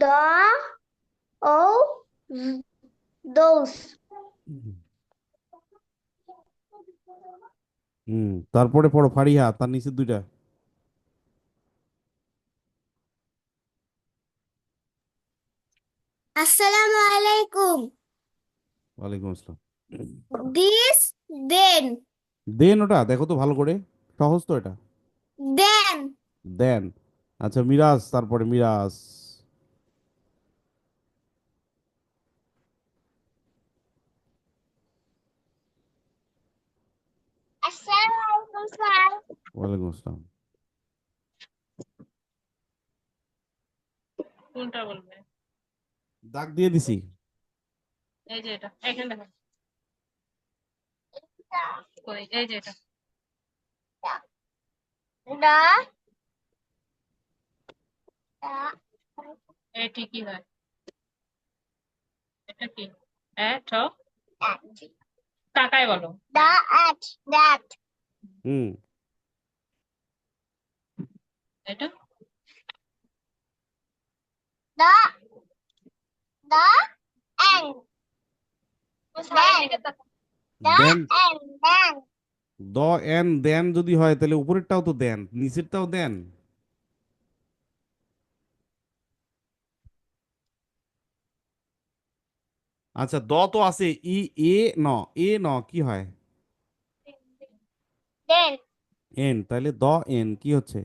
the o those তারপরে পড়ো ফারিহা, তার নিচে দুইটা। Assalamu alaikum. ওয়ালাইকুম আসসালাম। This, then, দেন ওটা দেখো তো ভালো করে, সহজ তো এটা। then. দেন। আচ্ছা মিরাজ, তারপরে মিরাজ। Assalamu alaikum, sir. ওয়ালাইকুম আসসালাম। কোনটা বলবে? দাগ দিয়ে দিছি। এই যে এটা, এখানে দেখো। কই? এই যে এটা। The, এটি কি হয়? এটা কি? এট কাকায় বলো। the, at, that, হুম এটা the, and, then, then. and, then. The N then যদি হয় তাহলে উপরেরটাও তো দেন, নিচেরটাও দেন। আচ্ছা দ তো আছে, ই এ ন, এ ন কি হয়? Then, এন, তাহলে দ এন কি হচ্ছে?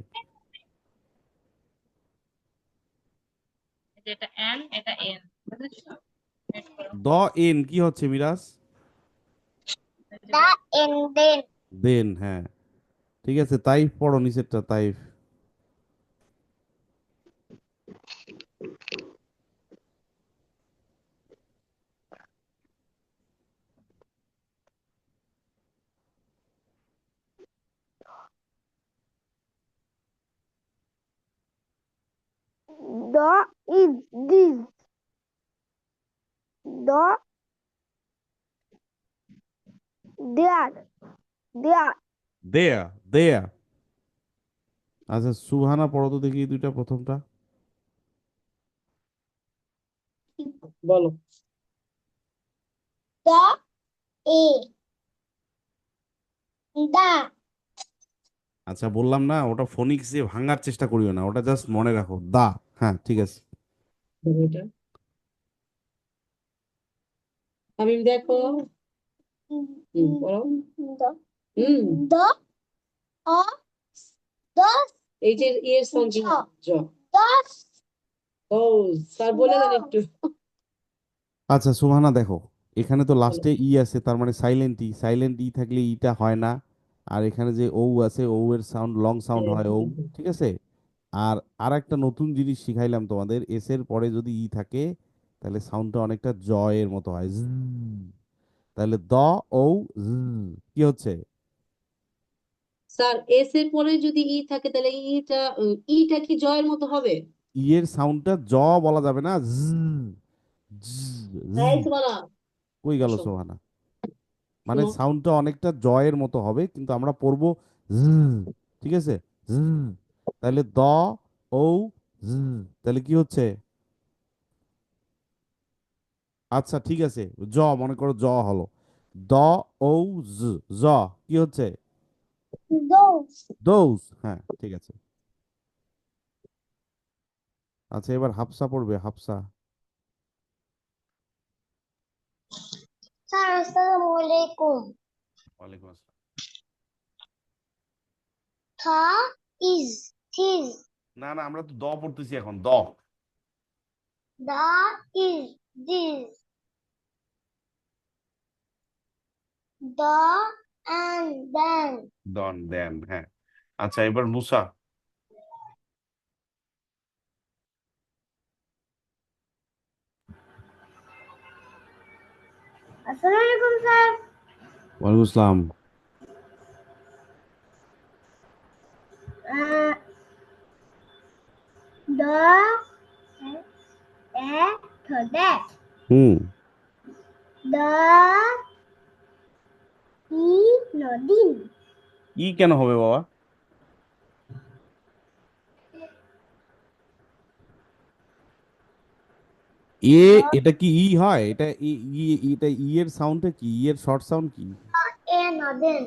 এই যে এটা এন, এটা এন, বুঝেছো? এট করো। দ এন কি হচ্ছে মিরাজ? এই যে the, and, then. দেন, হ্যাঁ ঠিক আছে। তাইফ পড়ো নিচেরটা, Taif. The is this. The there. There. দেয়া, দেয়া। আচ্ছা সুবহানা পড়ো তো দেখি এই দুইটা, প্রথমটা। বলো। The a. The. আচ্ছা বললাম না, ওটা ফোনিক্স দিয়ে ভাঙার চেষ্টা করিও না, ওটা জাস্ট মনে রাখো দা। হ্যাঁ ঠিক আছে। দেখো এটা। আমি দেখো। বলো। The. Hmm The. The. এই যে এর সঙ্গে জ The. ও স্যার বলে দেন একটু। আচ্ছা সুবহানা দেখো, এখানে তো বলো। লাস্টে ই আছে, তার মানে সাইলেন্ট ই, সাইলেন্ট ই থাকলে ইটা হয় না। আর এখানে যে ও আছে, ও এর সাউন্ড লং সাউন্ড হ্যাঁ, হয় ও, হ্যাঁ, হ্যাঁ। ঠিক আছে। আর আর একটা নতুন জিনিস শিখাইলাম তোমাদের, এস এর পরে যদি ই থাকে তাহলে সাউন্ডটা অনেকটা জ এর মতো হয়, জ। তাহলে দ ও জ কি হচ্ছে? স্যার এস এর পরে যদি ই থাকে তাহলে ইটা কি জয়ের মতো হবে? ই এর সাউন্ডটা জ বলা যাবে না, জ, জ, জ। এই সুবহানা কই গেল আসো সোহানা? মানে শোনো। সাউন্ডটা অনেকটা জ এর মতো হবে, কিন্তু আমরা পড়বো জ, ঠিক আছে, জ। তাহলে দ ও জ, তাহলে কি হচ্ছে? আচ্ছা ঠিক আছে, জ মনে করো জ হলো, দ ও জ, জ কি হচ্ছে? those. দোজ, হ্যাঁ ঠিক আছে। আচ্ছা এবার হাফসা পড়বে, হাফসা। Sir, assalamu alaikum. ওয়ালাইকুম আসসালাম। Tha is his. না না, আমরা তো দ পড়তেছি এখন, দ। The is this. The and then. দন দেন, হ্যাঁ। আচ্ছা এবার মুসা। Assalamu alaikum, sir. ওয়ালাইকুম আসসালাম। Uh, the that. Hmm The no din. ই কেন হবে বাবা? এ, এটা কি ই হয়? এটা ই ই এটা ই এর সাউন্ডটা কি? ই এর শর্ট সাউন্ড কি? এ না দেন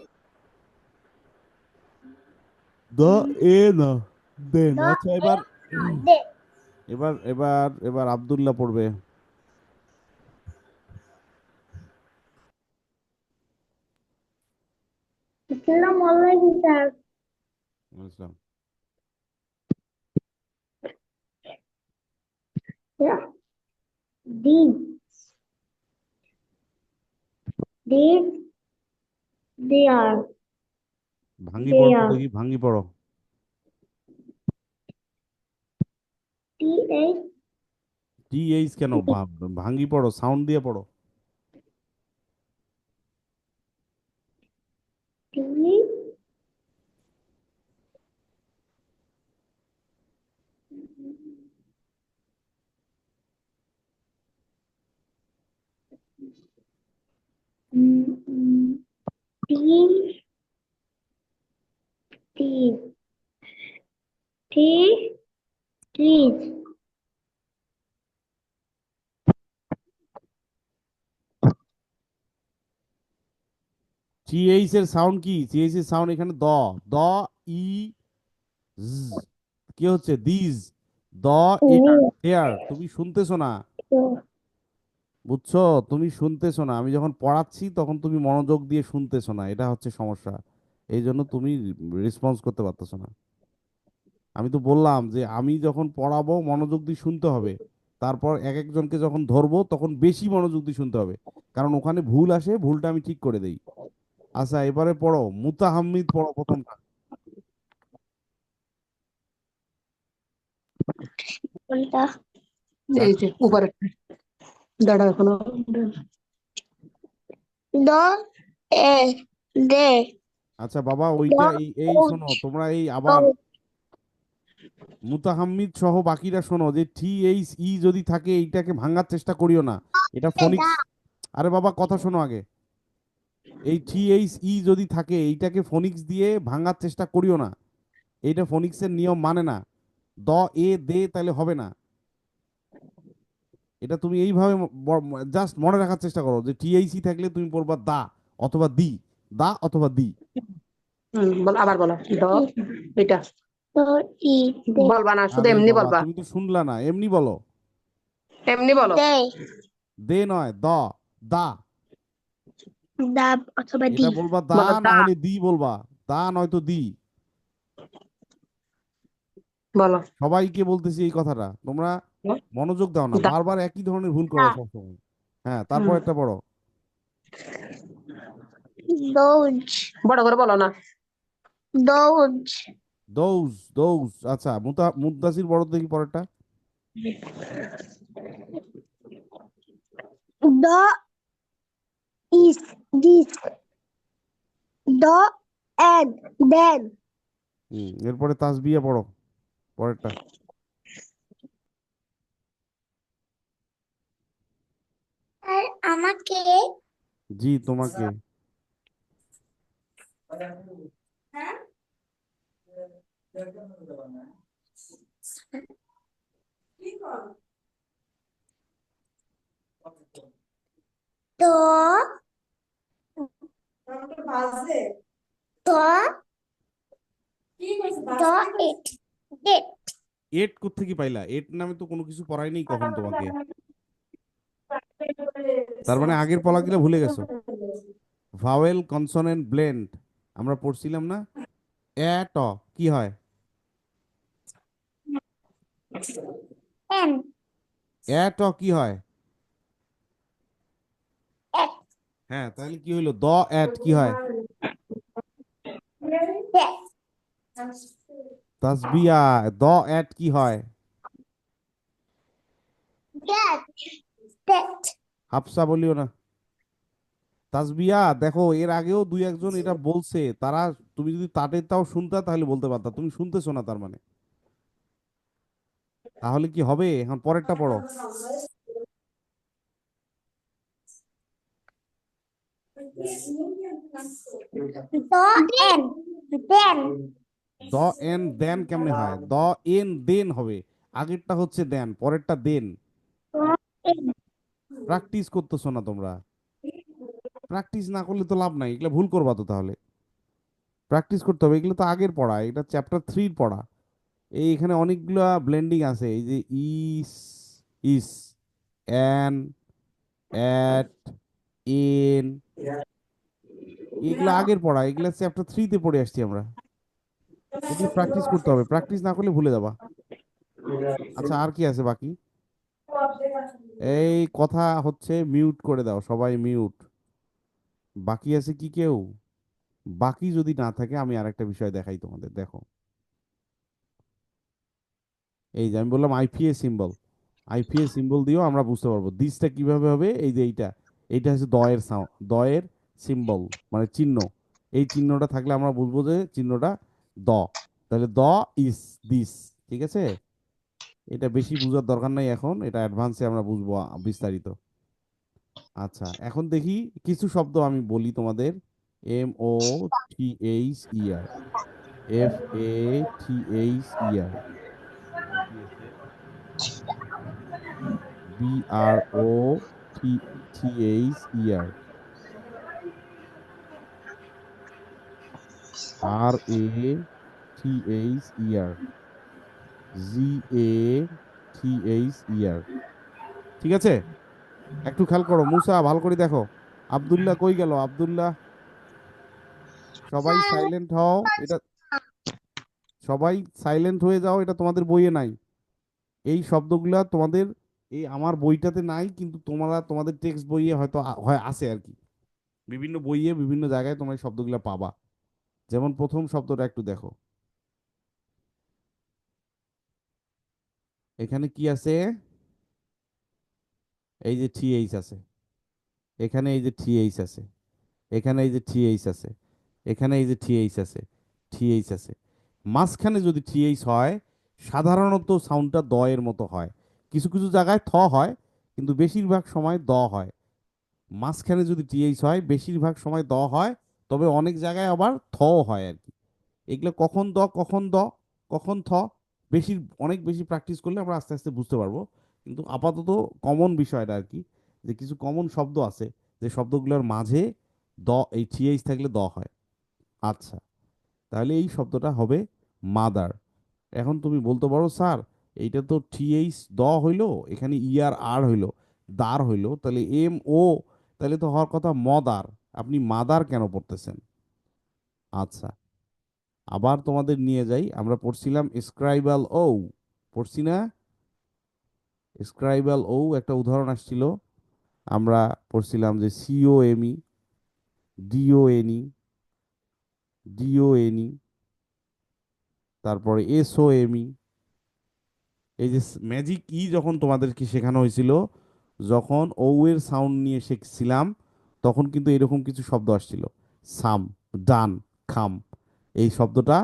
দ এ না দেন। দ আচ্ছা, এ না দে এবার আব্দুল্লাহ পড়বে। আসসালামু আলাইকুম স্যার বুঝলাম। দিন দিস দেয়ার ভাঙ্গি পড়ো তো দেয়ার দেখি, ভাঙ্গি পড়ো। টি এইচ টি এইচ কেন? ভাঙ্গি পড়ো, সাউন্ড দিয়ে পড়ো। টি টি টি টি ট্রিজ টি এইচ এর সাউন্ড কি? টি এইচ এর সাউন্ড এখানে দ, দ ই জ। কি হচ্ছে? These, the air, air. তুমি শুনতেছো না, বুঝছো? তুমি শুনতেছো না। আমি যখন পড়াচ্ছি তখন তুমি মনোযোগ দিয়ে শুনতেছো না, এটা হচ্ছে সমস্যা। এই জন্য তুমি রেসপন্স করতে পারতেছো না। আমি তো বললাম যে আমি যখন পড়াবো মনোযোগ দিয়ে শুনতে হবে, তারপর এক একজনকে যখন ধরবো তখন বেশি মনোযোগ দিয়ে শুনতে হবে, কারণ ওখানে ভুল আসে, ভুলটা আমি ঠিক করে দেই। আচ্ছা, এবারে পড়ো, মুতাহাম্মিদ পড়ো প্রথমটা। কোনটা এই যে উপরে দাঁড়া এখনো দ এ দে আচ্ছা বাবা, দ ওইটা এই এই ও শোনো, তোমরা এই ও আবার মুতাহাম্মিদ সহ বাকিরা শোনো, যে টি এইচ ই যদি থাকে এইটাকে ভাঙার চেষ্টা করিও না। এটা দা ফনিক্স। আরে বাবা, কথা শোনো আগে। এই টি এইচ ই যদি থাকে এইটাকে ফনিক্স দিয়ে ভাঙার চেষ্টা করিও না। এইটা ফনিক্সের নিয়ম মানে না। দ এ দে তাহলে হবে না। এটা তুমি এইভাবে জাস্ট মনে রাখার চেষ্টা করো, যে টি এইচ ই থাকলে তুমি পড়বা দা অথবা দি, দা অথবা দি। বল আবার বলো ড এটা দ ই দে বলবা না, শুধু আরে এমনি বাবা, বলবা, তুমি তো শুনলা না, এমনি বলো। এমনি বলো। দে দে নয়, দা। দা অথবা দি এটা বলবা দা, বলো না দা, হলে দি বলবা। দা নয়তো দি। বলো সবাইকে বলতেছি এই কথাটা, তোমরা মনোযোগ দাও না, দা। বারবার একই ধরনের ভুল করো দা সবসময়। হ্যাঁ, তারপর হুম, একটা পড়ো। দৌজ বড় করে বলো না। দৌজ দৌজ, দৌজ। আচ্ছা, মুদ্দাসির বড় দেখি পরেরটা। দ is this the and then এরপরে তাসবিয়া পড়ো, পরেরটা। আর আমাকে জি, তোমাকে। দ দ দ ইট ডেট এট কোত্থেকে পাইলা? এট নামে তো কোনো কিছু পড়াই নেই কখন তোমাকে। তার মানে আগের পড়াগুলো ভুলে গেছো। ভাওয়েল কনসোনেন্ট ব্লেন্ড আমরা পড়ছিলাম না? এ ট কি হয়? এন এ ট কি হয়? এট হ্যাঁ, তাহলে কি হইলো? দ এট কি হয়? ডেট তাসবিয়া, দ এট কি হয়? ডেট ডেট হাফসা বলিও না। তাসবিয়া, দেখো এর আগেও দুই একজন এটা বলছে, তারা, তুমি যদি তাও শুনতা তাহলে বলতে পারতা, তুমি শুনতেছো না তার মানে। তাহলে কি হবে? এখন পরেরটা পড়ো। দ এন দেন দ এন দেন কেমনে হয়? দ এন দেন হবে। আগেরটা হচ্ছে দেন, পরেরটা দেন। প্র্যাকটিস করতেছো না তোমরা। প্র্যাকটিস না করলে তো লাভ নাই, এগুলো ভুল করবা তো তাহলে। প্র্যাকটিস করতে হবে, এগুলো তো আগের পড়া, এটা চ্যাপ্টার 3 পড়া। এই এখানে অনেকগুলো ব্লেন্ডিং আছে, এই যে ইস, ইস, অ্যান, অ্যাট, এন, এগুলো আগের পড়া, এগুলো চ্যাপ্টার 3-তে পড়ে আসছি আমরা। এগুলো প্র্যাকটিস করতে হবে, প্র্যাকটিস না করলে ভুলে যাবা। আচ্ছা, আর কি আছে বাকি? এই কথা হচ্ছে, মিউট করে দাও সবাই, মিউট। বাকি আছে কি কেউ? বাকি যদি না থাকে আমি আরেকটা বিষয় দেখাই তোমাদের, দেখো। এই যে আমি বললাম আইপিএ সিম্বল, আইপিএ সিম্বল দিয়েও আমরা বুঝতে পারবো দিসটা কিভাবে হবে। এই যে এইটা, এইটা হচ্ছে দয়ের সাউন্ড, দয়ের সিম্বল মানে চিহ্ন। এই চিহ্নটা থাকলে আমরা বুঝবো যে চিহ্নটা দ। তাহলে দ ইস দিস, ঠিক আছে। এটা বেশি বুঝার দরকার নাই এখন, এটা অ্যাডভান্সে আমরা বুঝবো বিস্তারিত। আচ্ছা, এখন দেখি কিছু শব্দ আমি বলি তোমাদের। MOTHER, FATHER, তারপরে কি আছে? BROTHER, RATHER, GATHER, ঠিক আছে। একটু খেয়াল করো, মুসা ভালো করে দেখো। আব্দুল্লাহ কই গেল? আব্দুল্লাহ, সবাই সাইলেন্ট হও। এটা সবাই সাইলেন্ট হয়ে যাও, এটা তোমাদের বইয়ে নাই। এই শব্দগুলা তোমাদের এই আমার বইটাতে নাই, কিন্তু তোমরা তোমাদের টেক্সট বইয়ে হয়তো হয় আছে আর কি। বিভিন্ন বইয়ে বিভিন্ন জায়গায় তোমরা এই শব্দগুলা পাবা। যেমন প্রথম শব্দটা একটু দেখো, এখানে কি আছে? এই যে TH আছে, এখানে এই যে TH আছে, এখানে এই যে TH আছে, এখানে এই যে TH আছে, TH আছে। মাঝখানে যদি TH হয়, সাধারণত সাউন্ডটা দ এর মতো হয়। কিছু কিছু জায়গায় থ হয়, কিন্তু বেশিরভাগ সময় দ হয়। মাঝখানে যদি TH হয়, বেশিরভাগ সময় দ হয়, তবে অনেক জায়গায় আবার থও হয় আর কি। এগুলো কখন দ, কখন দ, কখন থ, বেশি অনেক বেশি প্র্যাকটিস করলে আমরা আস্তে আস্তে বুঝতে পারবো। কিন্তু আপাতত কমন বিষয়টা আর কি, যে কিছু কমন শব্দ আছে যে শব্দগুলোর মাঝে দ, এই TH থাকলে দ হয়। আচ্ছা, তাহলে এই শব্দটা হবে মাদার। এখন তুমি বলতে পারো স্যার, এইটা তো TH দ হইলো, এখানে আর হইলো, দার হইলো, তাহলে MO, তাহলে তো হওয়ার কথা মদার, আপনি মাদার কেন পড়তেছেন? আচ্ছা, আবার তোমাদের নিয়ে যাই, আমরা পড়ছিলাম স্ক্রাইবাল ও, পড়ছি না? স্ক্রাইবাল ও একটা উদাহরণ আসছিল, আমরা পড়ছিলাম যে COME, DONE, DONE, তারপরে SOME। এই যে ম্যাজিক যখন তোমাদেরকে শেখানো হয়েছিল, যখন ও এর সাউন্ড নিয়ে শিখছিলাম, তখন কিন্তু এরকম কিছু শব্দ আসছিল, সাম, ডান, খাম। এই শব্দটা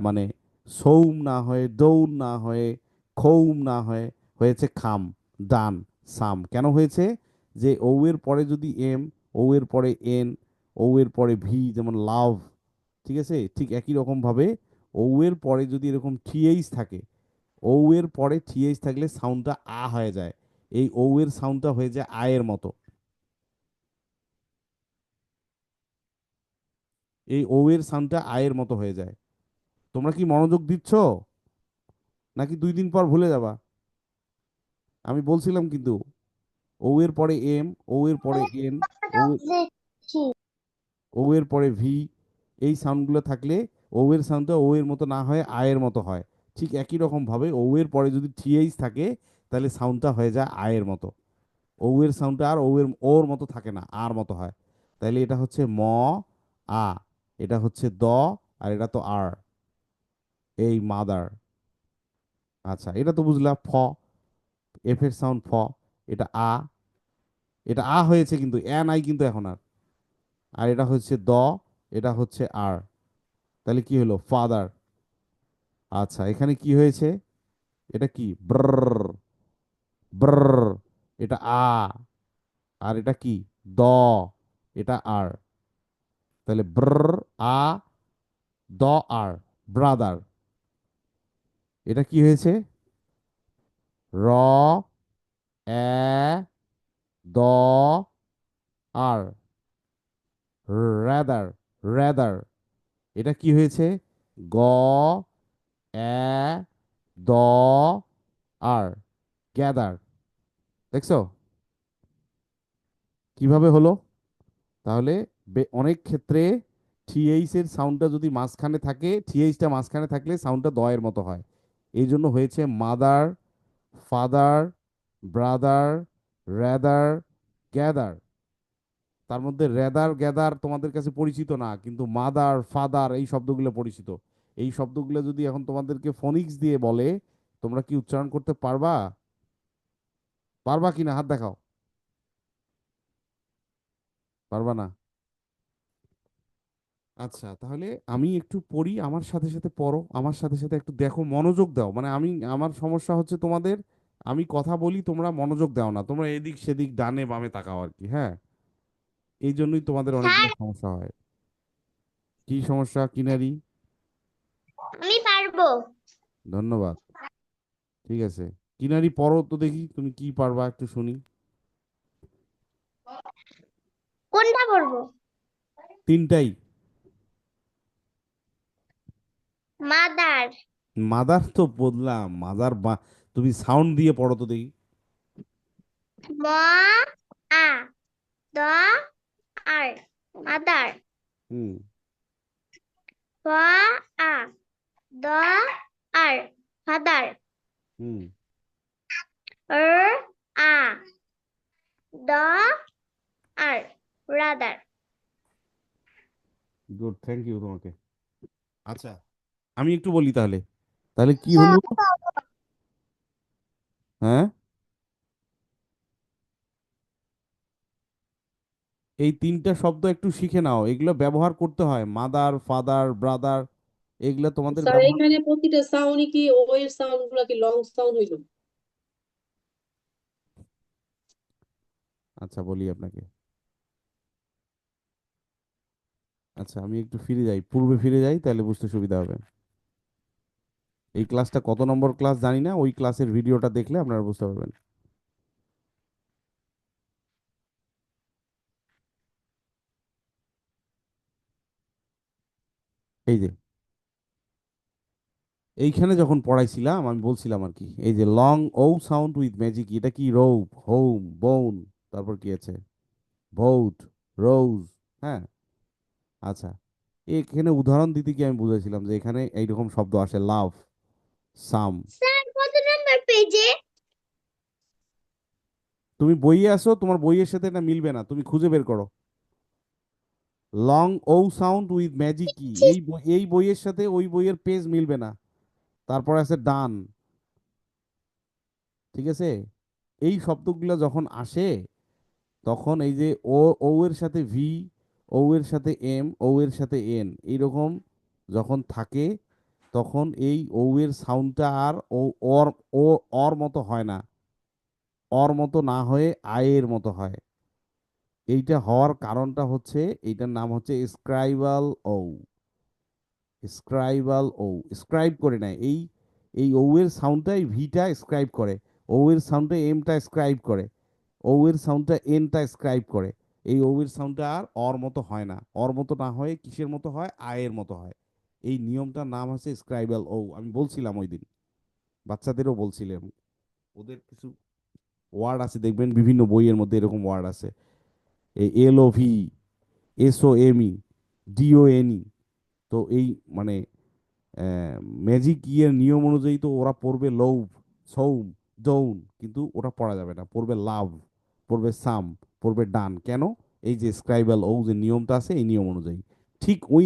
মানে সৌম না হয়ে, দৌন না হয়ে, খৌম না হয়ে, হয়েছে খাম, ডান, সাম। কেন হয়েছে? যে এর পরে যদি এর পরে এন, এর পরে ভি, যেমন লাভ, ঠিক আছে, ঠিক একই রকম ভাবে এর পরে যদি এরকম TH থাকে, এর পরে TH থাকলে সাউন্ডটা হয়ে যায়। এই এর সাউন্ডটা হয়ে যায় এর মতো। এই এর সাউন্ডটা এর মতো হয়ে যায়। তোমরা কি মনোযোগ দিচ্ছ, নাকি 2 দিন পর ভুলে যাবা? আমি বলছিলাম কিন্তু, এর পরে এর পরে এন, ও এর পরে ভি, এই সাউন্ডগুলো থাকলে এর সাউন্ডটা এর মতো না হয় এর মতো হয়। ঠিক একই রকম ভাবে এর পরে যদি TH থাকে, তাহলে সাউন্ডটা হয়ে যায় এর মতো। এর সাউন্ডটা আর ওর মতো থাকে না, আর মতো হয়। তাইলে এটা হচ্ছে আ, এটা হচ্ছে দ, আর এটা তো আর, এই মাদার। আচ্ছা, এটা তো বুঝলা। এফ এর সাউন্ড এটা এটা হয়েছে, কিন্তু নাই কিন্তু এখন আর। আর এটা হচ্ছে এটা হচ্ছে আর, তাহলে কি হলো? ফাদার। আচ্ছা, এখানে কি হয়েছে? এটা কি? ব্র, ব্র, এটা আর এটা কি? দ, এটা আর। তাহলে আ দ আর, ব্রাদার। এটা কি হয়েছে? র, দ আর রাদার, রাদার। এটা কি হয়েছে? গ দ আর গ্যাদার। দেখছো কিভাবে হলো? তাহলে অনেক ক্ষেত্রে টিএইচ এর সাউন্ডটা যদি মাঝখানে থাকে, টিএইচটা মাঝখানে থাকলে সাউন্ডটা দ এর মতো হয়। এই জন্য হয়েছে mother, father, brother, rather, gather. তার মধ্যে রেদার গ্যাদার তোমাদের কাছে পরিচিত না, কিন্তু মাদার ফাদার এই শব্দগুলো পরিচিত। এই শব্দগুলো যদি এখন তোমাদেরকে ফোনিক্স দিয়ে বলে, তোমরা কি উচ্চারণ করতে পারবা? পারবা কিনা হাত দেখাও। পারবা না? আচ্ছা, তাহলে আমি একটু পড়ি, আমার সাথে সাথে পড়ো, আমার সাথে সাথে একটু দেখো, মনোযোগ দাও। মানে আমি, আমার সমস্যা হচ্ছে তোমাদের, আমি কথা বলি তোমরা মনোযোগ দাও না, তোমরা এদিক সেদিক ডানে বামে তাকাও আর কি। হ্যাঁ, এই জন্যই তোমাদের অনেকগুলো স্যার সমস্যা হয়। কি সমস্যা কিনারি? আমি পারবো। ধন্যবাদ। ঠিক আছে, কিনারি পড়ো তো দেখি তুমি কি পারবা, একটু শুনি। কোনটা পড়বো? তিনটাই। মাদার। মাদার তো বললাম, মাদার বা, তুমি সাউন্ড দিয়ে পড়ো তো দেখি। ম আ দ আর মাদার। হুম। ফ আ দ আর ফাদার। হুম। আ দ আর রাদার। গুড, থ্যাংক ইউ তোমাকে। আচ্ছা, আমি একটু বলি তাহলে। তাহলে কি হলো? হ্যাঁ, এই তিনটা শব্দ একটু শিখে নাও, এগুলো ব্যবহার করতে হয়, মাদার ফাদার ব্রাদার, এগুলো তোমাদের স্যার ব্যবহার। এখানে প্রতিটা সাউন্ডই কি ও এর সাউন্ড গুলা কি লং সাউন্ড হইলো? আচ্ছা, বলি আপনাকে। আচ্ছা, আমি একটু ফিরে যাই, পূর্বে ফিরে যাই, তাহলে বুঝতে সুবিধা হবে। এই ক্লাসটা কত নম্বর ক্লাস জানি না, ওই ক্লাসের ভিডিওটা দেখলে আপনারা বুঝতে পারবেন। এই যে এইখানে যখন পড়াইছিলাম আমি বলছিলাম আর কি, এই যে long O sound with magic, এটা কি রোপ, হোম, বোন, তারপর কি আছে, ভোট, রোজ। হ্যাঁ। আচ্ছা, এখানে উদাহরণ দিতে গিয়ে আমি বুঝাইছিলাম যে এখানে এইরকম শব্দ আসে, লাভ, সাম। স্যার কত নম্বর পেজে? তুমি বইয়ে আসো, তোমার বইয়ের সাথে এটা মিলবে না, তুমি খুঁজে বের করো। Long O sound with magic কি, এই বইয়ের সাথে ওই বইয়ের পেজ মিলবে না। তারপর আছে ডান। ঠিক আছে, এই শব্দগুলো যখন আসে, তখন এই যে ও, ও এর সাথে ভি, ও এর সাথে এম, ও এর সাথে এন, এইরকম যখন থাকে, তখন এই ও এর সাউন্ডটা আর ও, অর, ও অর মতো হয় না, অর মতো না হয়ে আয়ের মতো হয়। এইটা হওয়ার কারণটা হচ্ছে, এইটার নাম হচ্ছে স্ক্রাইবাল ও। স্ক্রাইবাল ও, স্ক্রাইব করে নেয়, এই এই ও এর সাউন্ডটাই ভিটা স্ক্রাইব করে, ও এর সাউন্ডটা এমটা স্ক্রাইব করে, ও এর সাউন্ডটা এনটা স্ক্রাইব করে। এই ও এর সাউন্ডটা আর অর মতো হয় না, অর মতো না হয়ে কিসের মতো হয়, আয়ের মতো হয়। এই নিয়মটার নাম হচ্ছে স্ক্রাইবাল ও। আমি বলছিলাম ওই দিন, বাচ্চাদেরও বলছিলাম, ওদের কিছু ওয়ার্ড আছে দেখবেন বিভিন্ন বইয়ের মধ্যে এরকম ওয়ার্ড আছে, L O V, S O M E, D O N E. তো এই মানে ম্যাজিক ইয়ের নিয়ম অনুযায়ী তো ওরা পড়বে লৌভ, সৌম, দৌন, কিন্তু ওটা পড়া যাবে না, পড়বে লাভ, পড়বে সাম, পড়বে ডান। কেন? এই যে স্ক্রাইবাল ও যে নিয়মটা আছে, এই নিয়ম অনুযায়ী। ঠিক ওই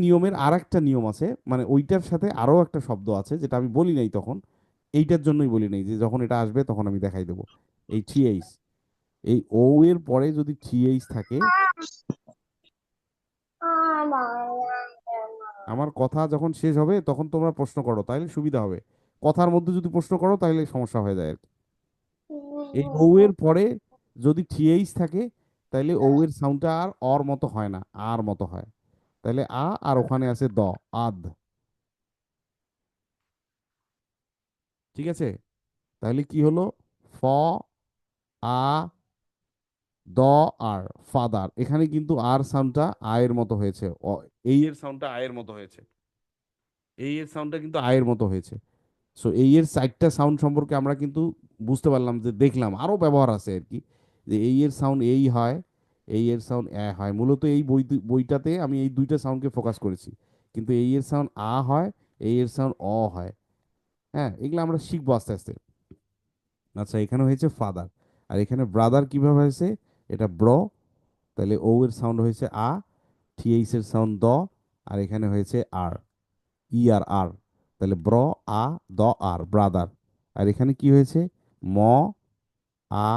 নিয়মের আর একটা নিয়ম আছে, মানে ওইটার সাথে আরো একটা শব্দ আছে যেটা আমি বলি নাই তখন, এইটার জন্যই বলি নাই, যে যখন এটা আসবে তখন আমি দেখাই দেবো। এই থ্রি, এই ও এর পরে যদি থ্রি থাকে, আমার কথা যখন শেষ হবে তখন তোমরা প্রশ্ন করো, তাহলে সুবিধা হবে। কথার মধ্যে যদি প্রশ্ন করো তাহলে সমস্যা হয়ে যায় আর কি। এই ও এর পরে যদি থ্রি থাকে, তাহলে ও এর সাউন্ডটা আর অর মতো হয় না, আর মতো হয়। তাহলে আর ওখানে আছে দ, আদ। ঠিক আছে, তাহলে কি হলো? ফ আ দ আর, ফাদার। এখানে কিন্তু আর সাউন্ডটা আয়ের মতো হয়েছে, এই এর সাউন্ডটা আয়ের মতো হয়েছে, এই এর সাউন্ডটা কিন্তু আয়ের মতো হয়েছে। সো এই এর 4টা সাউন্ড সম্পর্কে আমরা কিন্তু বুঝতে পারলাম, যে দেখলাম আরো ব্যবহার আছে আর কি, যে এই এর সাউন্ড এই হয়, এই এর সাউন্ড এ হয়। মূলত এই বইটাতে আমি এই দুইটা সাউন্ডকে ফোকাস করেছি, কিন্তু এই এর সাউন্ড আ হয়, এই এর সাউন্ড অ হয়। হ্যাঁ, এগুলো আমরা শিখবো আস্তে আস্তে। আচ্ছা, এখানে হয়েছে ফাদার, আর এখানে ব্রাদার কিভাবে হয়েছে? এটা ব্র, তাহলে ও এর সাউন্ড হয়েছে আ, টিএইচ এর সাউন্ড দ, আর এখানে হয়েছে আর, ই আর আর, তাহলে ব্র আ দ আর, ব্রাদার। আর এখানে কি হয়েছে? ম আ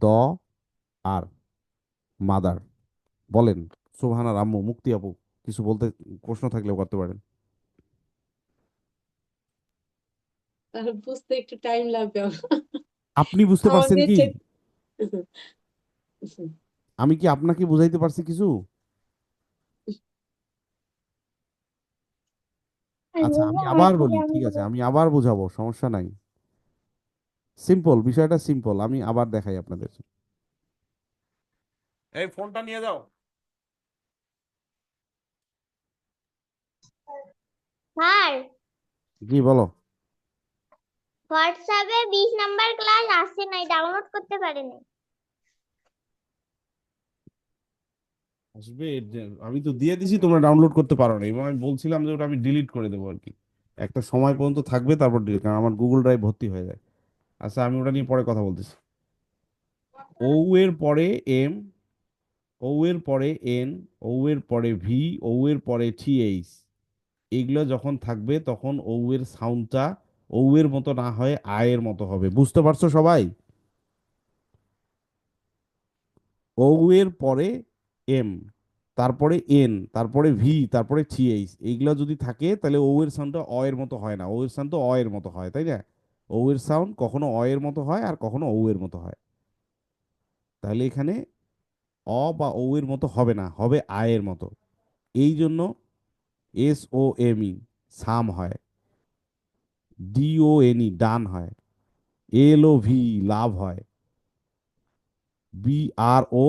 দ আর, মাদার। বলেন সুবহানা রাম্মু, মুক্তি আপু, কিছু বলতে, প্রশ্ন থাকলেও করতে পারেন। তাহলে বুঝতে একটু টাইম লাগবে আপনি বুঝতে পারছেন আমাকে কি? ঠিক আমি কি আপনাকে বুঝাইতে পারছি কিছু? আচ্ছা, আমি আবার বলি, ঠিক আছে, আমি আবার বুঝাবো, সমস্যা নাই। সিম্পল, বিষয়টা সিম্পল, আমি আবার দেখাই আপনাদের। এই ফোনটা নিয়ে যাও। স্যার, জি বলো। হোয়াটসঅ্যাপে 20 নাম্বার ক্লাস আসে নাই, ডাউনলোড করতে পারিনি। আসবে, আমি তো দিয়ে দিছি, তোমরা ডাউনলোড করতে পারো না, এবং আমি বলছিলাম যে ওটা আমি ডিলিট করে দেবো আর কি, একটা সময় পর্যন্ত থাকবে, তারপর ডিলিট, কারণ আমার গুগল ড্রাইভ ভর্তি হয়ে যায়। আচ্ছা, আমি ওটা নিয়ে পরে কথা বলতেছি। ও এর পরে এম, ও এর পরে এন, ও এর পরে ভি, ও এর পরে টিএইচ, এগুলো যখন থাকবে তখন ও এর সাউন্ডটা ও এর মতো না হয় আয়ের মতো হবে। বুঝতে পারছো সবাই? ও এর পরে এম, তারপরে এন, তারপরে ভি, তারপরে টিএইচ, এইগুলো যদি থাকে তাহলে ও এর সাউন্ডটা অ এর মতো হয় না, ও এর সাউন্ড তো অ এর মতো হয়, তাই না? ও এর সাউন্ড কখনো অ এর মতো হয়, আর কখনো ও এর মতো হয়। তাহলে এখানে অ বা ও এর মতো হবে না, হবে আয়ের মতো। এই জন্য এস ও এম ই সাম হয়, ডি ও এন ই ডান হয়, এল ও ভি লাভ হয়, বি আর ও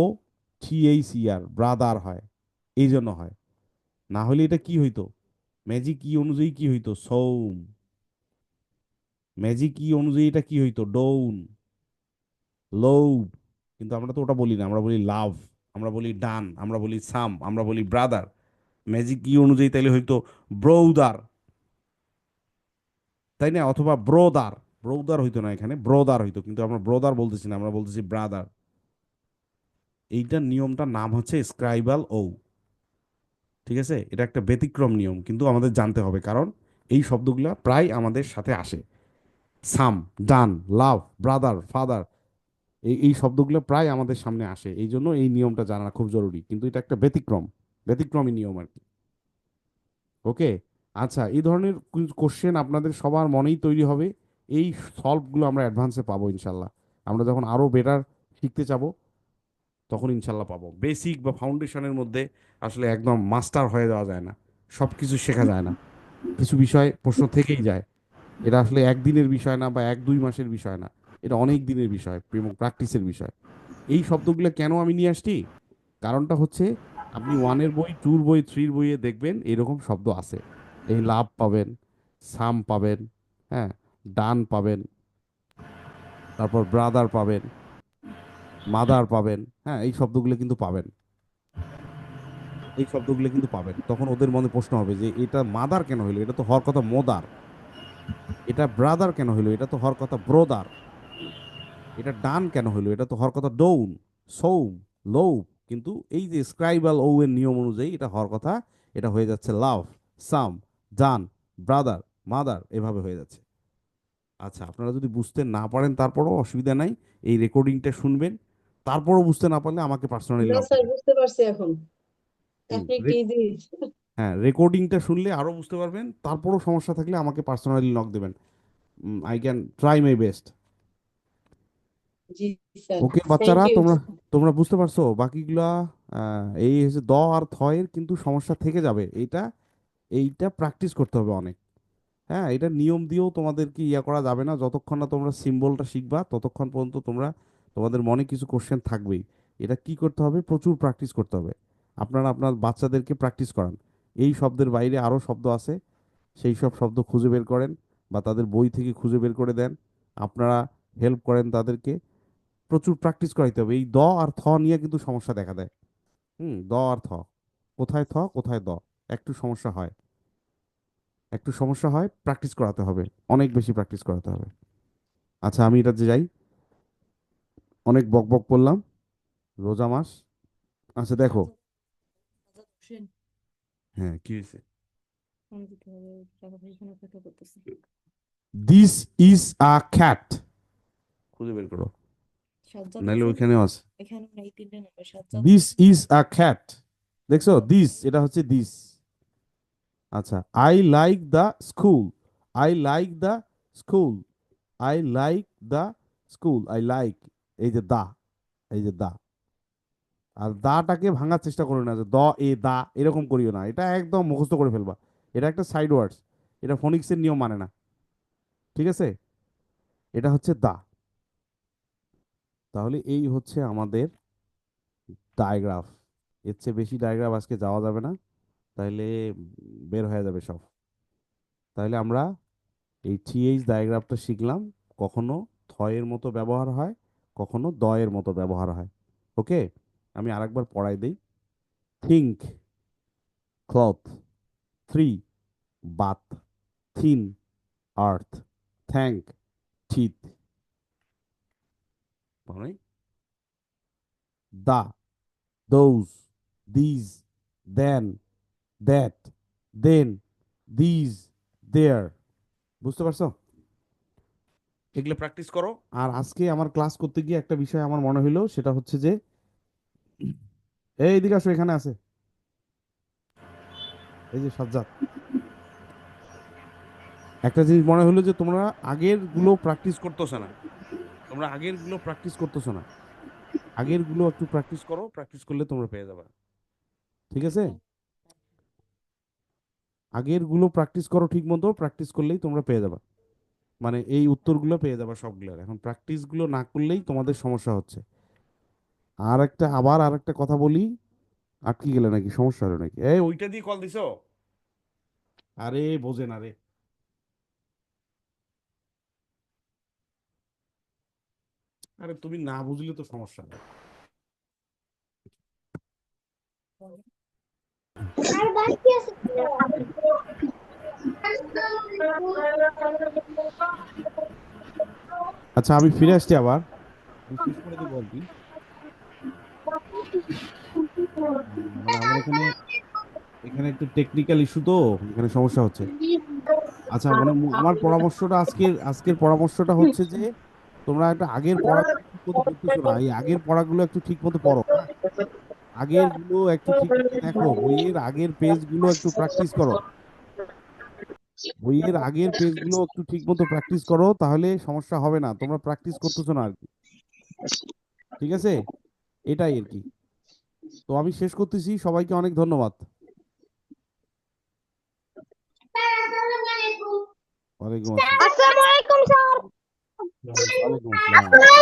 টি এইচ ই আর ব্রাদার হয়। এই জন্য হয়, না হলে এটা কি হইতো? ম্যাজিক ই অনুযায়ী কি হইতো? সৌম। ম্যাজিক ই অনুযায়ী এটা কি হইতো? ডৌন, লৌব। কিন্তু আমরা তো ওটা বলি না, আমরা বলি লাভ, আমরা বলি ডান, আমরা বলি সাম, আমরা বলি ব্রাদার। ম্যাজিক ই অনুযায়ী তাইলে হইতো ব্রৌদার, তাই না? অথবা ব্রোদার, ব্রৌদার হইতো না, এখানে ব্রোদার হইতো, কিন্তু আমরা ব্রোদার বলতেছি না, আমরা বলতেছি ব্রাদার। এইটার নিয়মটার নাম হচ্ছে স্ক্রাইবাল ও। ঠিক আছে, এটা একটা ব্যতিক্রম নিয়ম, কিন্তু আমাদের জানতে হবে, কারণ এই শব্দগুলো প্রায় আমাদের সাথে আসে। সাম, ডান, লাভ, ব্রাদার, ফাদার, এই শব্দগুলো প্রায় আমাদের সামনে আসে, এই জন্য এই নিয়মটা জানা খুব জরুরি, কিন্তু এটা একটা ব্যতিক্রম, ব্যতিক্রমী নিয়ম আর কি। ওকে। আচ্ছা, এই ধরনের কোশ্চেন আপনাদের সবার মনেই তৈরি হবে, এই সলভগুলো আমরা অ্যাডভান্সে পাবো ইনশাল্লাহ। আমরা যখন আরো বেটার শিখতে চাবো, তখন ইনশাল্লাহ পাবো। বেসিক বা ফাউন্ডেশনের মধ্যে আসলে একদম মাস্টার হয়ে যাওয়া যায় না, সব কিছু শেখা যায় না, কিছু বিষয় প্রশ্ন থেকেই যায়। এটা আসলে একদিনের বিষয় না, বা 1-2 মাসের বিষয় না, এটা অনেক দিনের বিষয় এবং প্র্যাকটিসের বিষয়। এই শব্দগুলো কেন আমি নিয়ে আসছি? কারণটা হচ্ছে, আপনি ওয়ানের বই, টুর বই, থ্রির বইয়ে দেখবেন এরকম শব্দ আছে। এই লাভ পাবেন, সাম পাবেন, হ্যাঁ, ডান পাবেন, তারপর ব্রাদার পাবেন, মাদার পাবেন, হ্যাঁ, এই শব্দগুলো কিন্তু পাবেন, এই শব্দগুলো কিন্তু পাবেন। তখন ওদের মনে প্রশ্ন হবে যে এটা মাদার কেন হইলো, এটা তো হওয়ার কথা মোদার। এটা ব্রাদার কেন হইলো, এটা তো হওয়ার কথা ব্রোদার। এটা ডান কেন হইলো, এটা তো হওয়ার কথা ডৌন, সৌম, লৌ। কিন্তু এই যে স্ক্রাইবাল ও এর নিয়ম অনুযায়ী এটা হওয়ার কথা, এটা হয়ে যাচ্ছে লাভ, সাম, ডান, ব্রাদার, মাদার, এভাবে হয়ে যাচ্ছে। আচ্ছা, আপনারা যদি বুঝতে না পারেন তারপরও অসুবিধা নাই, এই রেকর্ডিংটা শুনবেন, তারপরও বুঝতে না পারলে আমাকে পার্সোনালি না নক স্যার, দিবেন। বুঝতে পারছি এখন। হুম, আপনি কি জিনিস। হ্যাঁ, রেকর্ডিংটা শুনলে আরো বুঝতে পারবেন, তারপরও সমস্যা থাকলে আমাকে পার্সোনালি নক দেবেন। I can try my best. G sir, okay thank বাচ্চারা, ইউ। তোমরা তোমরা বুঝতে পারছো বাকিগুলা? এই হচ্ছে দ আর থয়ের কিন্তু সমস্যা থেকে যাবে, এইটা এইটা প্র্যাকটিস করতে হবে অনেক। হ্যাঁ, এটা নিয়ম দিয়েও তোমাদেরকে ইয়া করা যাবে না। যতক্ষণ না তোমরা সিম্বলটা শিখবা ততক্ষণ পর্যন্ত তোমাদের মনে কিছু কোশ্চেন থাকবেই। এটা কি করতে হবে? প্রচুর প্র্যাকটিস করতে হবে। আপনারা আপনার বাচ্চাদেরকে প্র্যাকটিস করান। এই শব্দের বাইরে আরো শব্দ আছে, সেই সব শব্দ খুঁজে বের করেন বা তাদের বই থেকে খুঁজে বের করে দেন। আপনারা হেল্প করেন তাদেরকে। প্রচুর প্র্যাকটিস করাইতে হবে। এই দ আর থ নিয়ে কিন্তু সমস্যা দেখা দেয়। দ আর থ, কোথায় থ কোথায় দ, একটু সমস্যা হয়। প্র্যাকটিস করাতে হবে, অনেক বেশি প্র্যাকটিস করাতে হবে। আচ্ছা, আমি এটা যে যাই, অনেক বক বক করলাম। রোজা মাস। আচ্ছা দেখো, হ্যাঁ কি হয়েছে? দিস ইজ আ ক্যাট, খুঁজে বের করো, নাহলে ওইখানেও আছে। দিস ইজ আ ক্যাট, দেখছো? দিস, এটা হচ্ছে দিস। আচ্ছা, I like the school, I like the school, I like the school, I like, এই যে দা, এই যে দা। আর দাটাকে ভাঙার চেষ্টা করো না, যে দ এ দা এরকম করিও না, এটা একদম মুখস্থ করে ফেলবা। এটা একটা সাইড ওয়ার্ডস, এটা ফনিক্সের নিয়ম মানে না, ঠিক আছে? এটা হচ্ছে দা। তাহলে এই হচ্ছে আমাদের ডায়াগ্রাফ। এর চেয়ে বেশি ডায়াগ্রাফ আজকে যাওয়া যাবে না, তাহলে বের হয়ে যাবে সব। তাহলে আমরা এই টিএইচ ডায়াগ্রাফটা শিখলাম। কখনো থ এর মতো ব্যবহার হয়, কখনো দ এর মতো ব্যবহার হয়। ওকে, আমি আরেকবার পড়াই দেই। Think, cloth, three, bath, thin, earth, thank, teeth, মানে the, those, these, then, that, than, these, there. বুঝতে পারছো? এগুলো প্র্যাকটিস করো। আর আজকে আমার ক্লাস করতে গিয়ে একটা বিষয় আমার মনে হইলো, সেটা হচ্ছে যে, এই দিকে আসো, এখানে আছে এই যে সাজ্জাদ। একটা জিনিস মনে হলো যে তোমরা আগের গুলো প্র্যাকটিস করতেছো না, আগের গুলো একটু প্র্যাকটিস করো, প্র্যাকটিস করলে তোমরা পেয়ে যাবে। ঠিক আছে, আগের গুলো প্র্যাকটিস করো, ঠিক মতো প্র্যাকটিস করলেই তোমরা পেয়ে যাবে, মানে এই উত্তরগুলো পেয়ে যাবে সবগুলোর। এখন প্র্যাকটিস গুলো না করলেই তোমাদের সমস্যা হচ্ছে। আর একটা কথা বলি, আটকে গেলে নাকি, সমস্যা হলো নাকি? এই ওইটা দিয়ে কল দিছো? আরে বোঝে না রে। আরে তুমি না বুঝলে তো সমস্যা নেই। আর বাকি আছে আচ্ছা, আমি ফিরে আসছি আবার, আমি শেষ করে দেবো আর কি। মানে আমার এখানে এখানে একটু টেকনিক্যাল ইস্যু, তো এখানে সমস্যা হচ্ছে। আচ্ছা, মানে আমার পরামর্শটা, আজকের পরামর্শটা হচ্ছে যে, তোমরা একটা আগের পড়া ঠিক মতো পড়তেছো না, এই আগের পড়াগুলো একটু ঠিক মতো পড়ো, হ্যাঁ? আগের গুলো একটু ঠিক মতো দেখো, বইয়ের আগের পেজগুলো একটু প্র্যাকটিস করো, একটু ঠিক মতো প্র্যাকটিস করো, তাহলে সমস্যা হবে না। তোমরা প্র্যাকটিস করতেছো না আর কি, ঠিক আছে? এটাই আর কি। তো আমি শেষ করতেছি, সবাইকে অনেক ধন্যবাদ। ওয়ালাইকুম আসসালাম। আসসালামু আলাইকুম স্যার। ওয়ালাইকুম আসসালাম।